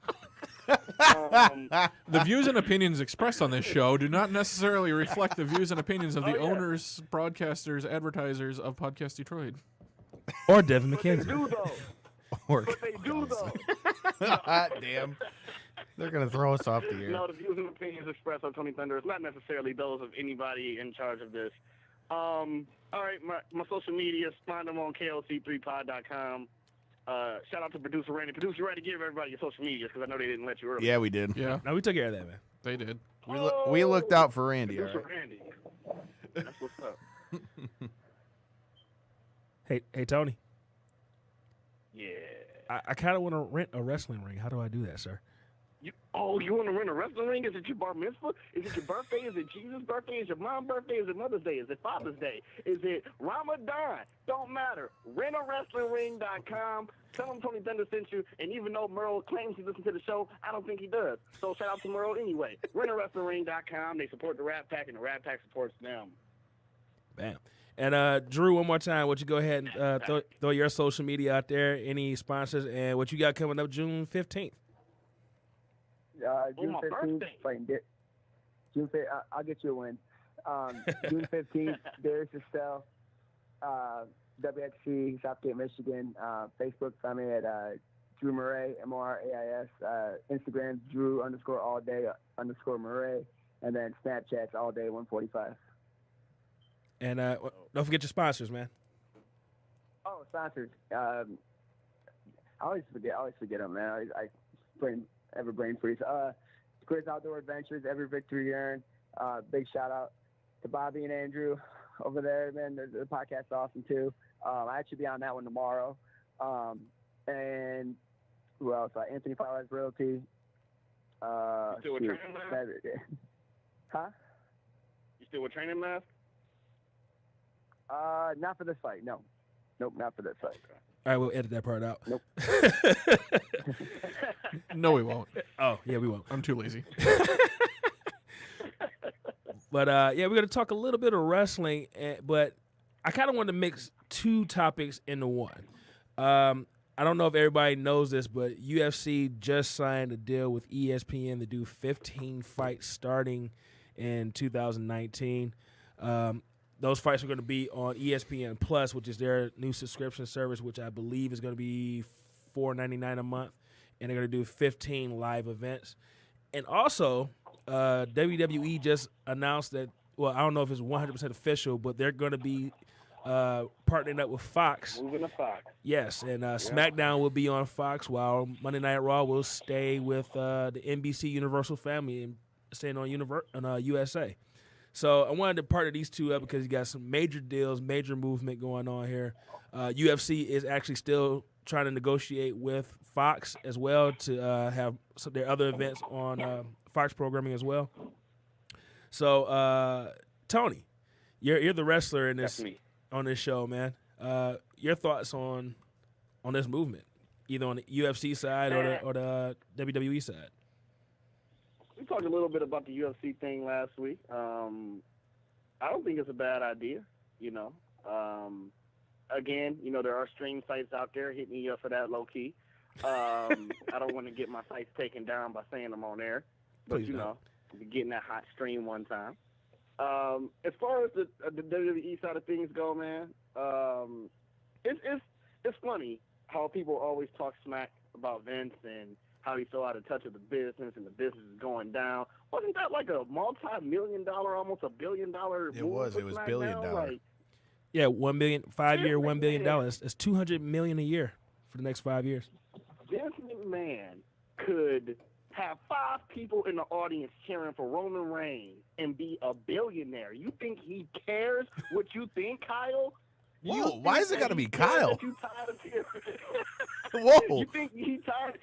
The views and opinions expressed on this show do not necessarily reflect the views and opinions of the owners, broadcasters, advertisers of Podcast Detroit. Or Devin What they McKenzie. do though. Or What they do though. damn, they're gonna throw us off the air. No, the views and opinions expressed on Tony Thunder is not necessarily those of anybody in charge of this. All right, my social media, find them on KLC3pod.com. Shout out to producer Randy. Producer Randy, give everybody your social medias because I know they didn't let you earlier. Yeah, we did. Yeah, No, we took care of that, man. they did. We looked out for Randy. All Producer right. Randy. That's what's up. Hey, Tony. Yeah. I kind of want to rent a wrestling ring. How do I do that, sir? You want to rent a wrestling ring? Is it your bar mitzvah? Is it your birthday? Is it Jesus' birthday? Is it mom's birthday? Is it Mother's Day? Is it Father's Day? Is it Ramadan? Don't matter. RentAWrestlingRing.com. Tell them Tony Thunder sent you, and even though Merle claims he listens to the show, I don't think he does. So shout out to Merle anyway. RentAWrestlingRing.com. They support the Rat Pack, and the Rat Pack supports them. Bam. And Drew, one more time, would you go ahead and throw your social media out there, any sponsors, and what you got coming up June 15th? June 15th, fighting June 5th, I'll get you a win. June 15th, Darius Estelle, WXC, Southgate, Michigan. Facebook, find me at Drew Murray, MRAIS. Instagram, Drew_all_day_Murray. And then Snapchat's all day 145. And don't forget your sponsors, man. Oh, sponsors. I always forget them, man. I have a brain freeze. Chris Outdoor Adventures, every victory you earn. Big shout out to Bobby and Andrew over there, man. The podcast's awesome too. I actually be on that one tomorrow. And who else? Anthony Flowers Realty. You still with Training Mask? Huh? You still with Training Mask? Not for this fight. No. Nope, not for this fight. All right, we'll edit that part out. Nope. No, we won't. Oh, yeah, we won't. I'm too lazy. But, yeah, we're going to talk a little bit of wrestling, but I kind of want to mix two topics into one. I don't know if everybody knows this, but UFC just signed a deal with ESPN to do 15 fights starting in 2019. Those fights are going to be on ESPN Plus, which is their new subscription service, which I believe is going to be $4.99 a month, and they're going to do 15 live events. And also, WWE just announced that, well, I don't know if it's 100% official, but they're going to be partnering up with Fox. Moving to Fox. Yes, and SmackDown will be on Fox, while Monday Night Raw will stay with the NBC Universal family and staying on USA. So I wanted to partner these two up because you got some major deals, major movement going on here. UFC is actually still trying to negotiate with Fox as well to have their other events on Fox programming as well. So Tony, you're the wrestler in this on this show, man. Your thoughts on this movement, either on the UFC side or the WWE side? We talked a little bit about the UFC thing last week. I don't think it's a bad idea, you know. Again, you know, there are stream sites out there. Hit me up for that low-key. I don't want to get my sites taken down by saying them on air. But, Please you don't. know, getting that hot stream one time. As far as the WWE side of things go, man, it's funny how people always talk smack about Vince and how he's so out of touch with the business and the business is going down. Wasn't that like a multi-million-dollar, almost $1 billion It was. It was $1 billion. Like, Yeah, $1 billion, 5 year, $1 billion. That's $200 million a year for the next 5 years. Vince McMahon could have 5 people in the audience cheering for Roman Reigns and be a billionaire. You think he cares what you think, Kyle? Whoa, why is it got to be Kyle? You tired of hearing? Whoa. You think he tired?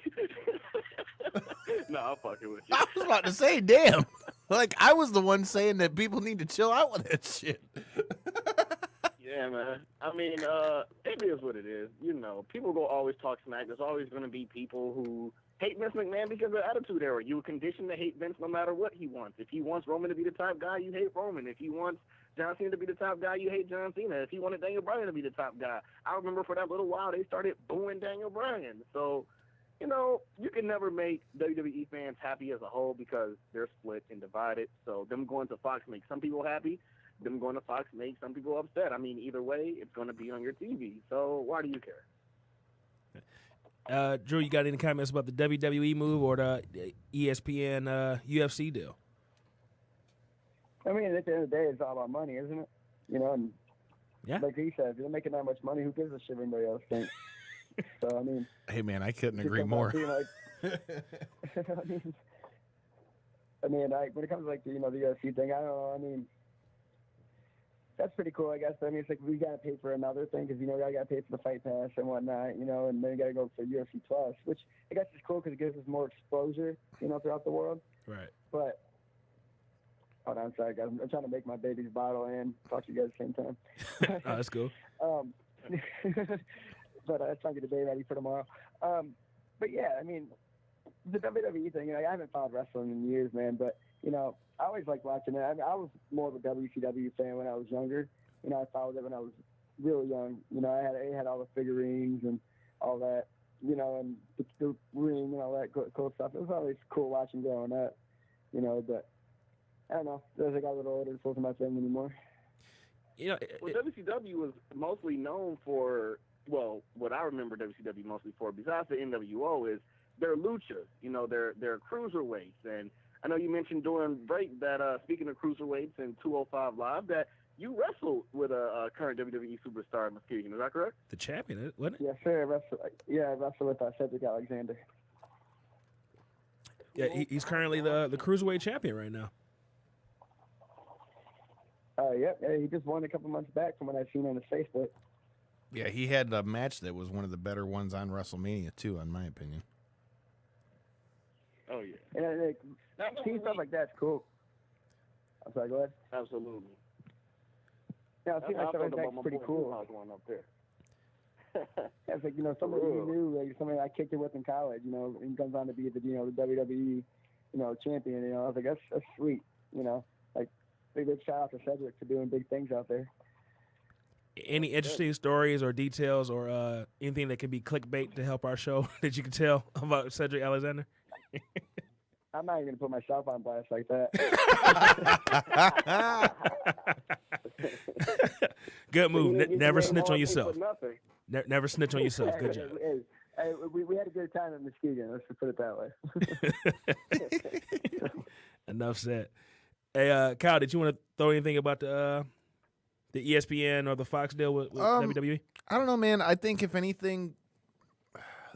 No, I'm fucking with you. I was about to say, damn. Like, I was the one saying that people need to chill out with that shit. Yeah, man. I mean, it is what it is. You know, people go always talk smack. There's always going to be people who hate Vince McMahon because of the attitude era. You were conditioned to hate Vince no matter what he wants. If he wants Roman to be the top guy, you hate Roman. If he wants John Cena to be the top guy, you hate John Cena. If he wanted Daniel Bryan to be the top guy, I remember for that little while they started booing Daniel Bryan. So, you know, you can never make WWE fans happy as a whole because they're split and divided. So them going to Fox makes some people happy. Them going to Fox makes some people upset. I mean, either way, it's going to be on your TV. So why do you care? Drew, you got any comments about the WWE move or the ESPN UFC deal? I mean, at the end of the day, it's all about money, isn't it? You know, and Yeah. like he said, if you're making that much money, who gives a shit what anybody else thinks? So, I mean, Hey, man, I couldn't it agree comes more. out to, like, when it comes to, like, the UFC thing, I don't know. I mean, that's pretty cool, I guess. I mean, it's like we got to pay for another thing because, you know, I got to pay for the Fight Pass and whatnot, you know, and then you got to go for UFC Plus, which I guess is cool because it gives us more exposure, you know, throughout the world. Right. But, hold on, sorry, guys. I'm trying to make my baby's bottle and talk to you guys at the same time. Oh, that's cool. But I'm trying to get the baby ready for tomorrow. But, yeah, I mean, the WWE thing, you know, I haven't followed wrestling in years, man, but, you know, I always liked watching it. I mean, I was more of a WCW fan when I was younger. You know, I followed it when I was really young. You know, I had all the figurines and all that, you know, and the ring and all that cool stuff. It was always cool watching growing up, you know, but I don't know. As I got a little older, it wasn't my thing anymore. You know, Well, WCW was mostly known for, well, what I remember WCW mostly for, besides the NWO, is their luchas, you know, their cruiserweights. And I know you mentioned during break that, speaking of cruiserweights and 205 Live, that you wrestled with a current WWE superstar, Muskegon. Is that correct? the champion, wasn't it? Yeah, sure. I wrestled with Cedric Alexander. Yeah, he's currently the cruiserweight champion right now. Yep. Yeah, he just won a couple months back from what I've seen on his Facebook. Yeah, he had a match that was one of the better ones on WrestleMania too, in my opinion. Oh, yeah. And like, seeing stuff like that's cool. I'm sorry, go ahead. Absolutely. Yeah, seeing stuff like that's pretty cool. One up there. Yeah, it's like, you know, somebody you knew, like somebody I kicked it with in college, you know, and comes on to be the, you know, the WWE, you know, champion. You know, I was like, that's sweet. You know, like big shout out to Cedric for doing big things out there. Any interesting stories or details or anything that can be clickbait to help our show that you can tell about Cedric Alexander? I'm not even gonna put myself on blast like that. Good move. Never snitch on yourself. Nothing. Never snitch on yourself. Good job. Hey, we had a good time at Muskegon. Let's just put it that way. Enough said. Hey, Kyle, did you want to throw anything about the ESPN or the Fox deal with WWE? I don't know, man. I think if anything,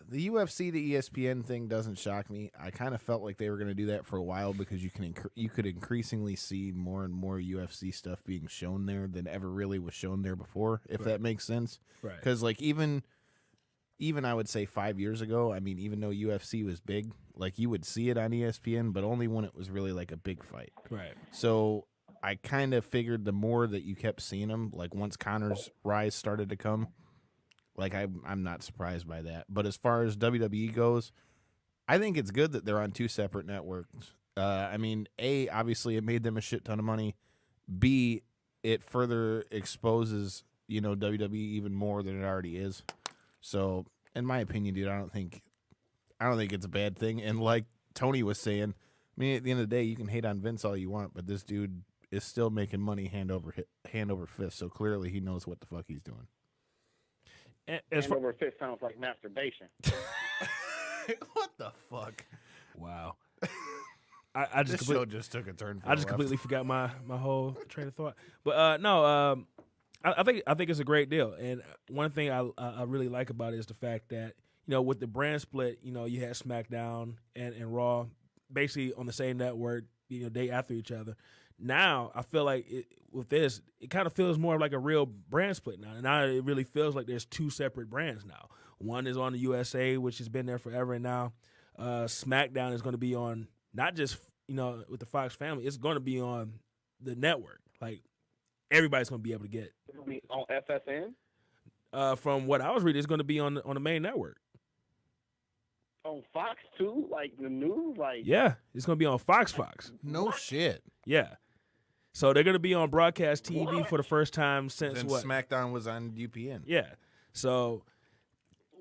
the UFC to ESPN thing doesn't shock me. I kind of felt like they were going to do that for a while because you could increasingly see more and more UFC stuff being shown there than ever really was shown there before, if that makes sense. Right. Because like even I would say 5 years ago, I mean, even though UFC was big, like you would see it on ESPN, but only when it was really like a big fight. Right. So I kind of figured the more that you kept seeing them, like once Connor's rise started to come, like I'm not surprised by that. But as far as WWE goes, I think it's good that they're on two separate networks. I mean, A, obviously it made them a shit ton of money. B, it further exposes, you know, WWE even more than it already is. So, in my opinion, dude, I don't think it's a bad thing. And like Tony was saying, I mean, at the end of the day, you can hate on Vince all you want, but this dude is still making money hand over fist. So clearly, he knows what the fuck he's doing. Hand over fist sounds like masturbation. What the fuck? Wow. I just This show just took a turn. I just completely forgot my whole train of thought. But no, I think it's a great deal. And one thing I really like about it is the fact that, you know, with the brand split, you know, you had SmackDown and Raw basically on the same network, you know, day after each other. Now I feel like with this, it kind of feels more like a real brand split now. And now it really feels like there's two separate brands now. One is on the USA, which has been there forever, and now SmackDown is going to be on not just, you know, with the Fox family. It's going to be on the network. Like everybody's going to be able to get it. It'll be on FSN. From what I was reading, it's going to be on the main network. On Fox too, like the news, like Yeah, it's going to be on Fox. No shit. Yeah. So they're going to be on broadcast TV for the first time since Then what? SmackDown was on UPN. Yeah. So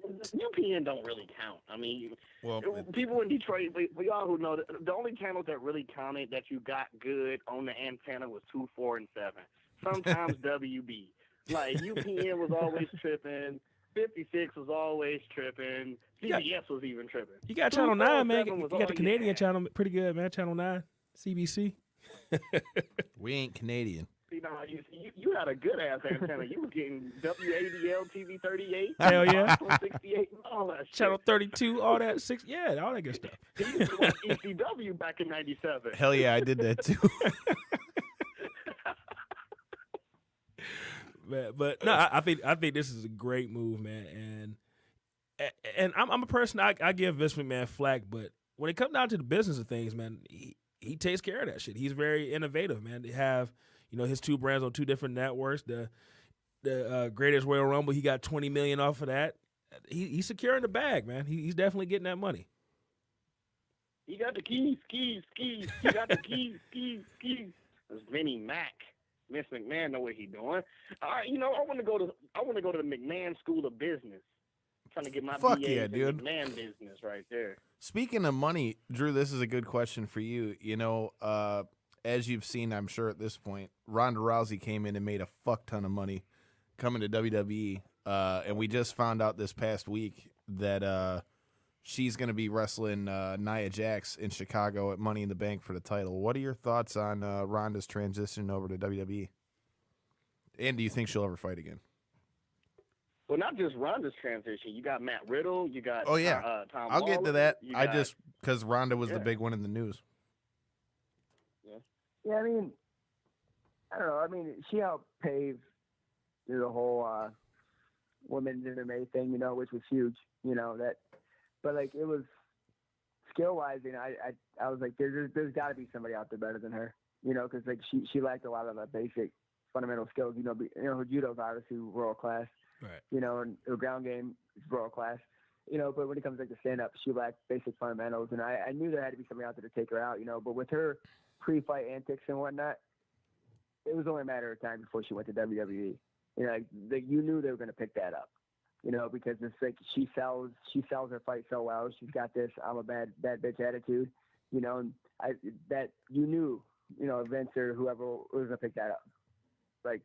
UPN don't really count. I mean, Well, people in Detroit, for y'all who know, the only channels that really counted that you got good on the antenna was 2, 4, and 7. Sometimes WB. Like UPN was always tripping. 56 was always tripping. CBS was even tripping. you got Channel 9, man. 247 You was got the all Canadian had. channel pretty good, man. Channel 9, CBC. we ain't Canadian. You know, you had a good ass antenna. You were getting WADL TV 38, Hell yeah. 68, and all that shit. Channel 32, all that, all that good stuff. He used to watch ECW back in '97. Hell yeah, I did that too. but no, I think this is a great move, man. And I'm a person I give Vince McMahon flack, but when it comes down to the business of things, man, he takes care of that shit. He's very innovative, man. They have his two brands on two different networks. The Greatest Royal Rumble, he got $20 million off of that. He's securing the bag, man. He's definitely getting that money. He got the keys. He got the keys. It's Vinnie Mac. Vince McMahon know what he's doing. All right, I want to go to the McMahon School of Business. I'm trying to get my Fuck BA yeah, in dude. McMahon business right there. Speaking of money, Drew, this is a good question for you. As you've seen, I'm sure at this point, Ronda Rousey came in and made a fuck ton of money coming to WWE. And we just found out this past week that she's going to be wrestling Nia Jax in Chicago at Money in the Bank for the title. What are your thoughts on Ronda's transition over to WWE? And do you think she'll ever fight again? Well, not just Ronda's transition. You got Matt Riddle. You got Oh, yeah. Tom I'll get to Lawler, that. you got- Because Ronda was the Yeah. big one in the news. Yeah, I mean, I don't know. I mean, she helped pave the whole women's MMA thing, which was huge. But like it was skill wise, I was like, there's got to be somebody out there better than her, because like she lacked a lot of the basic fundamental skills. Her judo's obviously world class, Right. and her ground game is world class. But when it comes like to stand up, she lacked basic fundamentals, and I knew there had to be somebody out there to take her out, But with her pre-fight antics and whatnot, it was only a matter of time before she went to WWE. You knew they were going to pick that up, because it's like she sells her fight so well. She's got this I'm a bad bitch attitude, and that you knew, Vince or whoever was going to pick that up. Like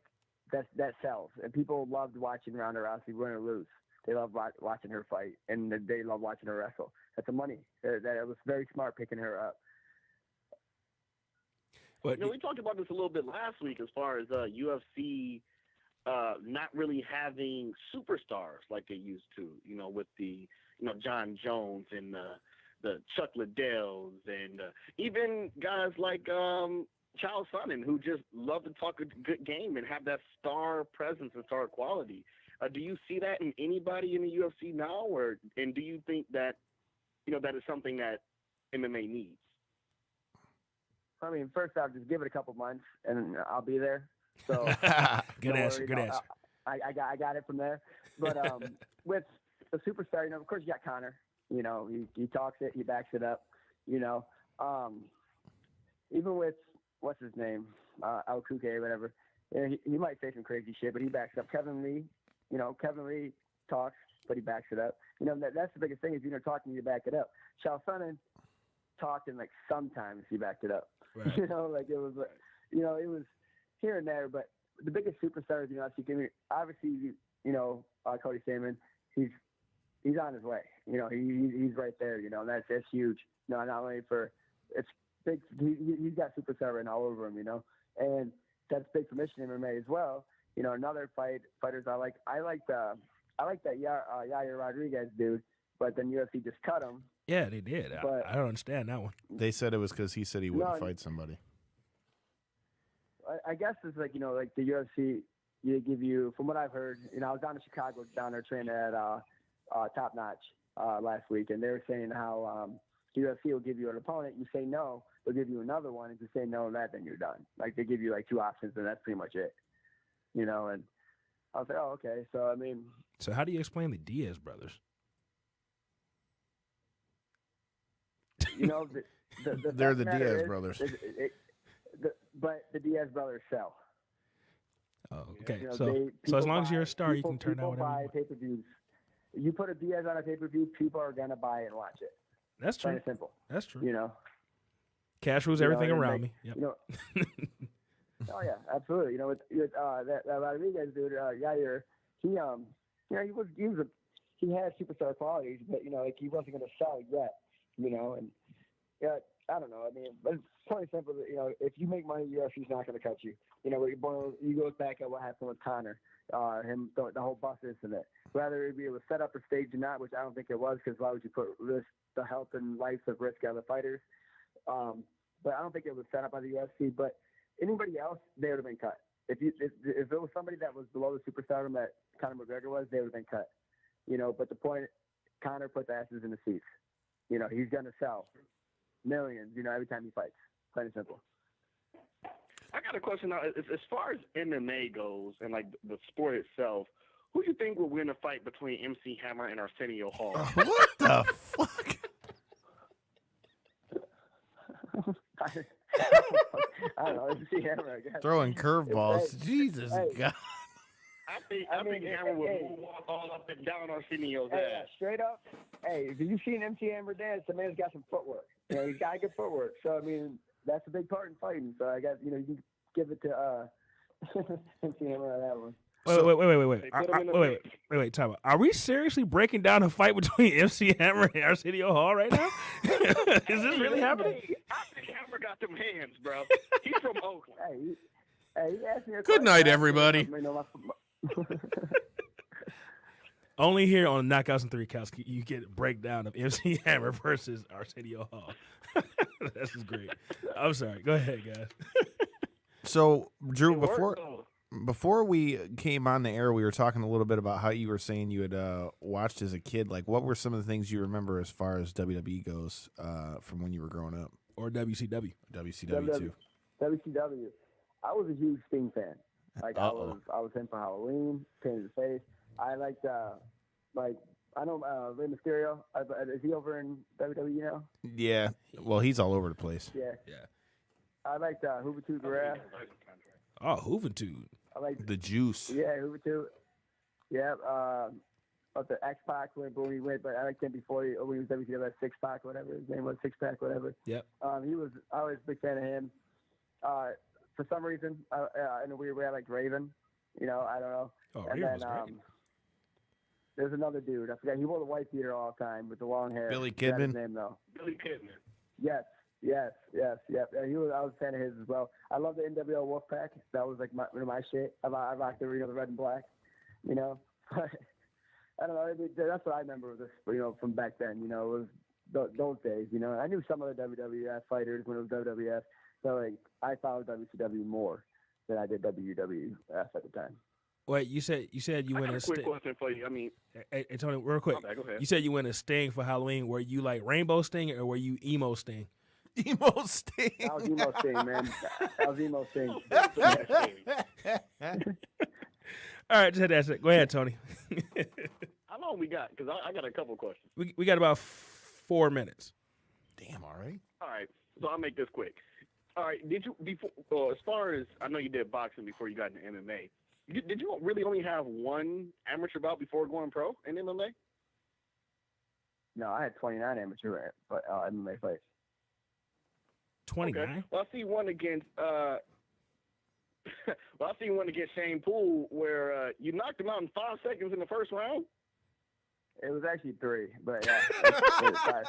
that sells, and people loved watching Ronda Rousey win or lose. They love watching her fight, and they love watching her wrestle. That's the money. That it was very smart picking her up. But we talked about this a little bit last week as far as UFC not really having superstars like they used to, with the, John Jones and the Chuck Liddells and even guys like Charles Sonnen, who just love to talk a good game and have that star presence and star quality. Do you see that in anybody in the UFC now, and do you think that, that is something that MMA needs? I mean, first off, just give it a couple months, and I'll be there. So good don't answer. worry, Good answer. I got it from there. But with the superstar, of course, you got Conor. He talks it, he backs it up. Even with what's his name, El Kuke or whatever, he might say some crazy shit, but he backs up. Kevin Lee, Kevin Lee talks, but he backs it up. That's the biggest thing is talking, you back it up. Charles Sonnen talked, and like sometimes he backed it up. Right. It was it was here and there, but the biggest superstars, obviously, Cody Stamann, he's on his way. He's right there. That's huge. Not only for it's big. He's got superstar written all over him. And that's big for Mission MMA as well. Another fighters I like. I like that Yair Rodriguez dude, but then UFC just cut him. Yeah, they did. But- I don't understand that one. They said it was because he said he wouldn't No, fight somebody. I guess it's like, like the UFC, they give you, from what I've heard, I was down in Chicago, down there training at Top Notch last week, and they were saying how the UFC will give you an opponent, you say no, they'll give you another one, and if you say no to that, then you're done. Like, they give you like two options, and that's pretty much it. And I was like, oh, okay. So, I mean. So how do you explain the Diaz brothers? They're the Diaz brothers. But the Diaz brothers sell. Oh, okay. They- So as people long as you're a buy- star, you people- can turn out people whatever buy you want. pay-per-views. You put a Diaz on a pay-per-view, people are gonna buy it and watch it. That's Plain true. and simple. That's true. know. Cash rules You know, everything and around like, me. Yep. Oh yeah, absolutely. With that Rodriguez dude, Yair, he had superstar qualities, but he wasn't gonna sell yet. And yeah, I don't know. I mean, but it's plain simple. That, if you make money, UFC's not gonna cut you. You go back at what happened with Conor, the whole bus incident. Whether it was set up or staged or not, which I don't think it was, because why would you put the health and lives of risk of the fighters? But I don't think it was set up by the UFC. But anybody else, they would have been cut. if it was somebody that was below the superstardom that Conor McGregor was, they would have been cut. But the point, Conor puts asses in the seats. He's gonna sell millions. Every time he fights. Plain and simple. I got a question now. As far as MMA goes and like the sport itself, who do you think will win a fight between MC Hammer and Arsenio Hall? What the fuck? I don't know. MC Hammer, I guess. Throwing curveballs. Jesus God. I think Hammer will walk all up and down Arsenio's ass. Straight up. Hey, if you've seen MC Hammer dance, the man's got some footwork. He's got good footwork. So I mean, that's a big part in fighting. So I guess you can give it to MC Hammer on that one. Wait, time out. Are we seriously breaking down a fight between MC Hammer and Arsenio Hall right now? Is this really happening? I think Hammer got them hands, bro. He's from Oakland. Hey, he asked me a Good question. night, everybody. Only here on Knockouts and Three Counts you get a breakdown of MC Hammer versus Arsenio Hall. This is great. I'm sorry. Go ahead, guys. So, Drew, before we came on the air, we were talking a little bit about how you were saying you had watched as a kid. Like, what were some of the things you remember as far as WWE goes from when you were growing up? Or WCW. WCW too. WCW. I was a huge Sting fan. Like I was him for Halloween, Pain in the Face. I liked I know Rey Mysterio. Is he over in WWE now? Yeah. Well, he's all over the place. Yeah. I liked Juventud Guerrera. Oh, Juventud. I like The Juice. Yeah, Juventud. Yeah. The X-Pac when he went, but I liked him before when he was WCW at Six-Pac, whatever his name was, Six-Pac, whatever. Yep. I was a big fan of him. For some reason, in a weird way, I liked Raven. I don't know. Oh, and Raven was then, great. There's another dude. I forgot. He wore the white beater all the time with the long hair. Billy I forgot Kidman? his name though. Billy Kidman. Yes. Yeah, I was a fan of his as well. I love the NWO Wolfpack. That was like my shit. I rocked the red and black. I don't know. That's what I remember of this. From back then. It was those days. I knew some of the WWF fighters when it was WWF. So like I followed WCW more than I did WWF at the time. Wait, you said you went a quick question for you. I mean, hey, Tony, real quick. Go ahead. You said you went a Sting for Halloween. Were you like Rainbow Sting or were you emo Sting? Emo Sting. I was emo Sting, man. I was emo Sting. All right, just had to ask it. Go ahead, Tony. How long we got? Because I got a couple questions. We got about 4 minutes. Damn, all right. All right, so I'll make this quick. All right, did you before? As far as I know, you did boxing before you got into MMA. Did you really only have one amateur bout before going pro in MMA? No, I had 29 amateur MMA fights. 29. Okay. Well, I see one against Shane Poole where you knocked him out in 5 seconds in the first round. It was actually 3, but yeah, it was 5.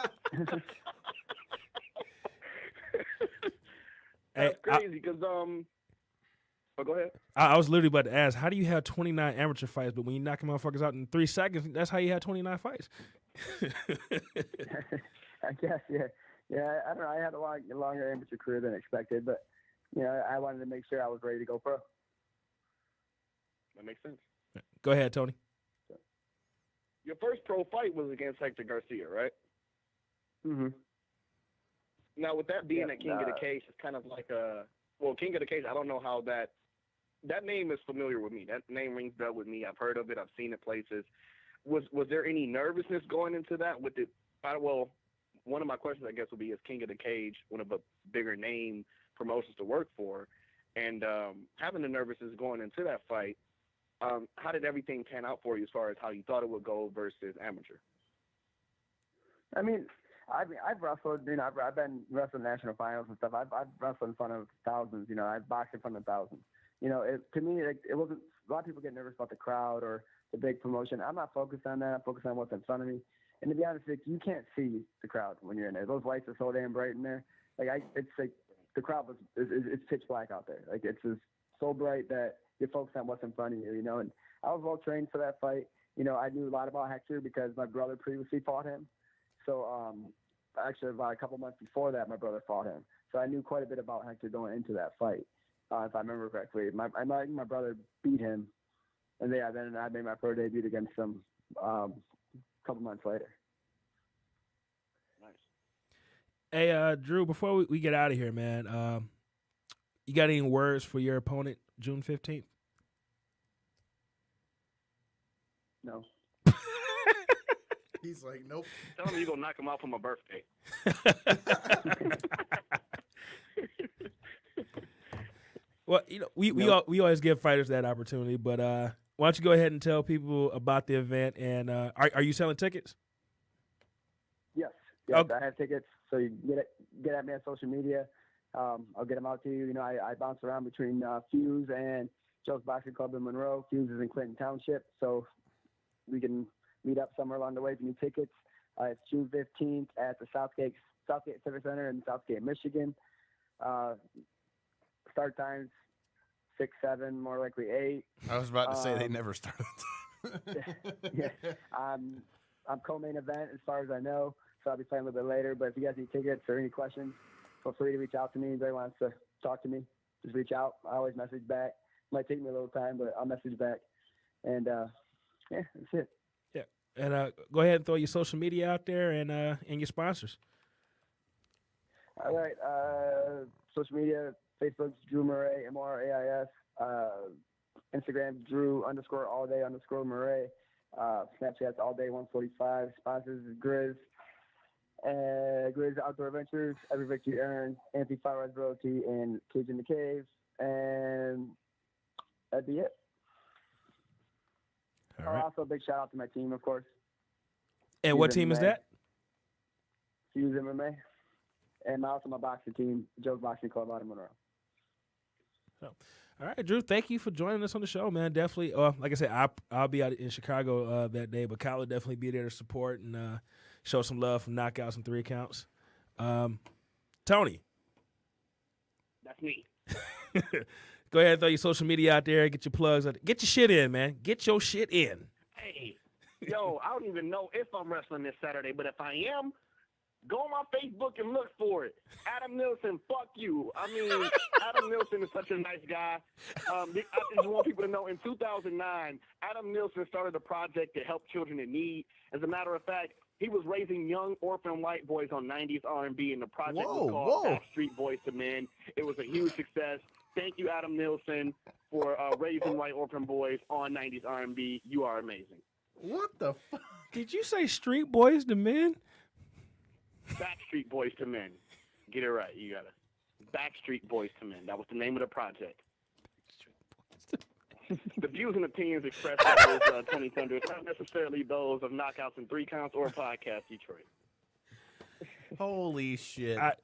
That's crazy because Oh, go ahead. I was literally about to ask, how do you have 29 amateur fights, but when you knock motherfuckers out in 3 seconds, that's how you had 29 fights? I guess, yeah. Yeah, I don't know. I had a longer amateur career than expected, but, I wanted to make sure I was ready to go pro. That makes sense. Go ahead, Tony. Your first pro fight was against Hector Garcia, right? Mm-hmm. Now, with that being a King of the Cage, it's kind of like King of the Cage, I don't know how that name is familiar with me. That name rings bell with me. I've heard of it. I've seen it places. Was there any nervousness going into that with it? One of my questions, I guess, would be, is King of the Cage one of the bigger name promotions to work for? And having the nervousness going into that fight, how did everything pan out for you as far as how you thought it would go versus amateur? I mean, I've wrestled. I've been wrestling national finals and stuff. I've wrestled in front of thousands. I've boxed in front of thousands. To me, it wasn't. A lot of people get nervous about the crowd or the big promotion. I'm not focused on that. I'm focused on what's in front of me. And to be honest, you can't see the crowd when you're in there. Those lights are so damn bright in there. It's like the crowd it's pitch black out there. Like it's just so bright that you're focused on what's in front of you. And I was well trained for that fight. I knew a lot about Hector because my brother previously fought him. So actually about a couple months before that, my brother fought him. So I knew quite a bit about Hector going into that fight. if I remember correctly. My brother beat him, and then I made my pro debut against him a couple months later. Nice. Hey, Drew, before we get out of here, man, you got any words for your opponent June 15th? No. He's like, nope. Tell him you're going to knock him out for my birthday. Well, we always give fighters that opportunity, but why don't you go ahead and tell people about the event, and are you selling tickets? Yes, Okay. I have tickets, so you can get at me on social media. I'll get them out to you. You know, I bounce around between Fuse and Joe's Boxing Club in Monroe. Fuse is in Clinton Township, so we can meet up somewhere along the way if you need tickets. It's June 15th at the Southgate Civic Center in Southgate, Michigan. Start times 6, 7, more likely 8. I was about to say they never started. Yeah, I'm co-main event as far as I know, so I'll be playing a little bit later. But if you guys need tickets or any questions, feel free to reach out to me. Anybody wants to talk to me, just reach out. I always message back. Might take me a little time, but I'll message back. And yeah, that's it. Yeah, and go ahead and throw your social media out there and your sponsors. All right, social media, Facebook's Drew Murray, MRAIS. Instagram, Drew_all_day_Murray. Snapchat's allday145. Sponsors is Grizz. Grizz Outdoor Adventures, Every Victory Earned, Anti-Firearms Royalty, and Cage in the Cave. And that'd be it. All right. Also, a big shout out to my team, of course. And what team is that? Fuse MMA. And also my boxing team, Joe's Boxing Club out of Monroe. All right, Drew, thank you for joining us on the show, man. Definitely, like I said, I'll be out in Chicago that day, but Kyle will definitely be there to support and show some love from knockouts and 3 counts. Tony. That's me. Go ahead and throw your social media out there. Get your plugs. Get your shit in, man. Get your shit in. Hey, yo, I don't even know if I'm wrestling this Saturday, but if I am, go on my Facebook and look for it. Adam Nilsson, fuck you. I mean, Adam Nilsson is such a nice guy. I just want people to know, in 2009, Adam Nilsson started a project to help children in need. As a matter of fact, he was raising young orphan white boys on 90s R&B, and the project was called Backstreet Boys to Men. It was a huge success. Thank you, Adam Nilsson, for raising white orphan boys on 90s R&B. You are amazing. What the fuck? Did you say Street Boys to Men? Backstreet Boys to Men. Get it right. You got it. Backstreet Boys to Men. That was the name of the project. The views and opinions expressed by those Tony Thunder are not necessarily those of Knockouts in 3 Counts or Podcast Detroit. Holy shit. Adam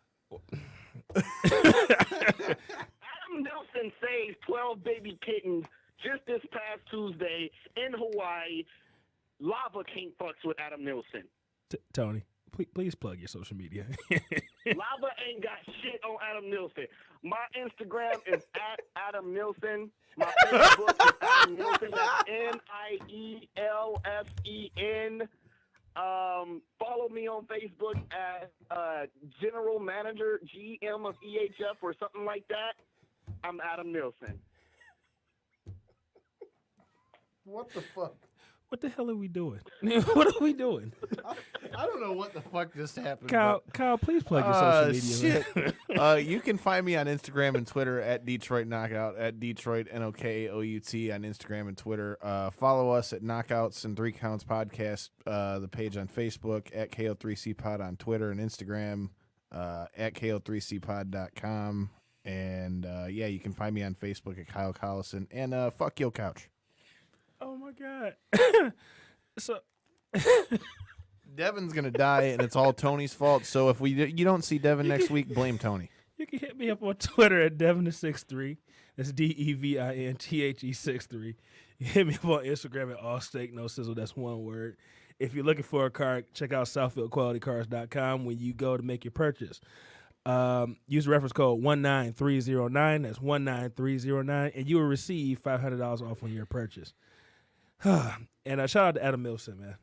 Nilsson saved 12 baby kittens just this past Tuesday in Hawaii. Lava can't fucks with Adam Nilsson. Tony, please plug your social media. Lava ain't got shit on Adam Nilsson. My Instagram is at Adam Nilsson. My Facebook is Adam Nilsson. That's Nielsen. Follow me on Facebook as General Manager, GM of EHF or something like that. I'm Adam Nilsson. What the fuck? What the hell are we doing? What are we doing? I don't know what the fuck just happened. Kyle, please plug your social media. Shit. You can find me on Instagram and Twitter at Detroit Knockout, at Detroit NOKOUT on Instagram and Twitter. Follow us at Knockouts and 3 Counts Podcast, the page on Facebook, at KO3C Pod on Twitter and Instagram, at KO3CPod.com. And yeah, you can find me on Facebook at Kyle Collison. And fuck your couch. Oh my God. So Devin's gonna die, and it's all Tony's fault. So if you don't see Devin next week, blame Tony. you can hit me up on Twitter at Devin63. That's DEVINTHE63. You hit me up on Instagram at All Steak No Sizzle. That's one word. If you're looking for a car, check out SouthfieldQualityCars.com when you go to make your purchase. Use the reference code 19309. That's 19309, and you will receive $500 off on your purchase. And shout out to Adam Nilsson, man.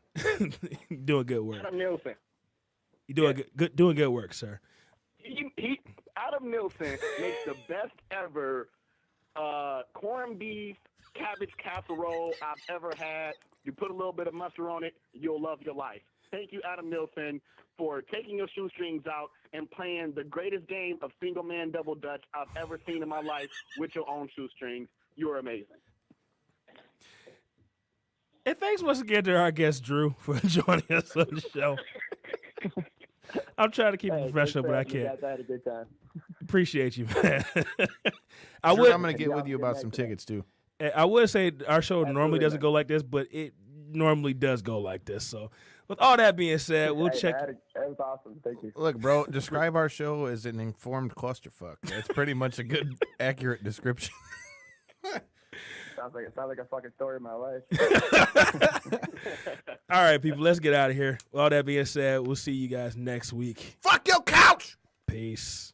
You're doing good work. Adam Nilsson. You're doing good work, sir. Adam Nilsson makes the best ever corned beef, cabbage casserole I've ever had. You put a little bit of mustard on it, you'll love your life. Thank you, Adam Nilsson, for taking your shoestrings out and playing the greatest game of single man double dutch I've ever seen in my life with your own shoestrings. You're amazing. And thanks once again to our guest Drew for joining us on the show. I'm trying to keep it professional, but I can't. I had a good time. Appreciate you, man. I'm going to get with you about some tickets, too. I would say our show normally Absolutely, doesn't man. go like this, but it normally does go like this. So, with all that being said, we'll Hey, check. That was awesome. Thank you. Look, bro, describe our show as an informed clusterfuck. That's pretty much a good, accurate description. Sounds like a fucking story of my life. All right, people, let's get out of here. With all that being said, we'll see you guys next week. Fuck your couch! Peace.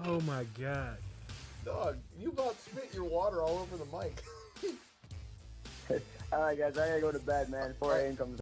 Oh my God. Dog, you about spit your water all over the mic. All right, guys, I gotta go to bed, man. 4 a.m. comes.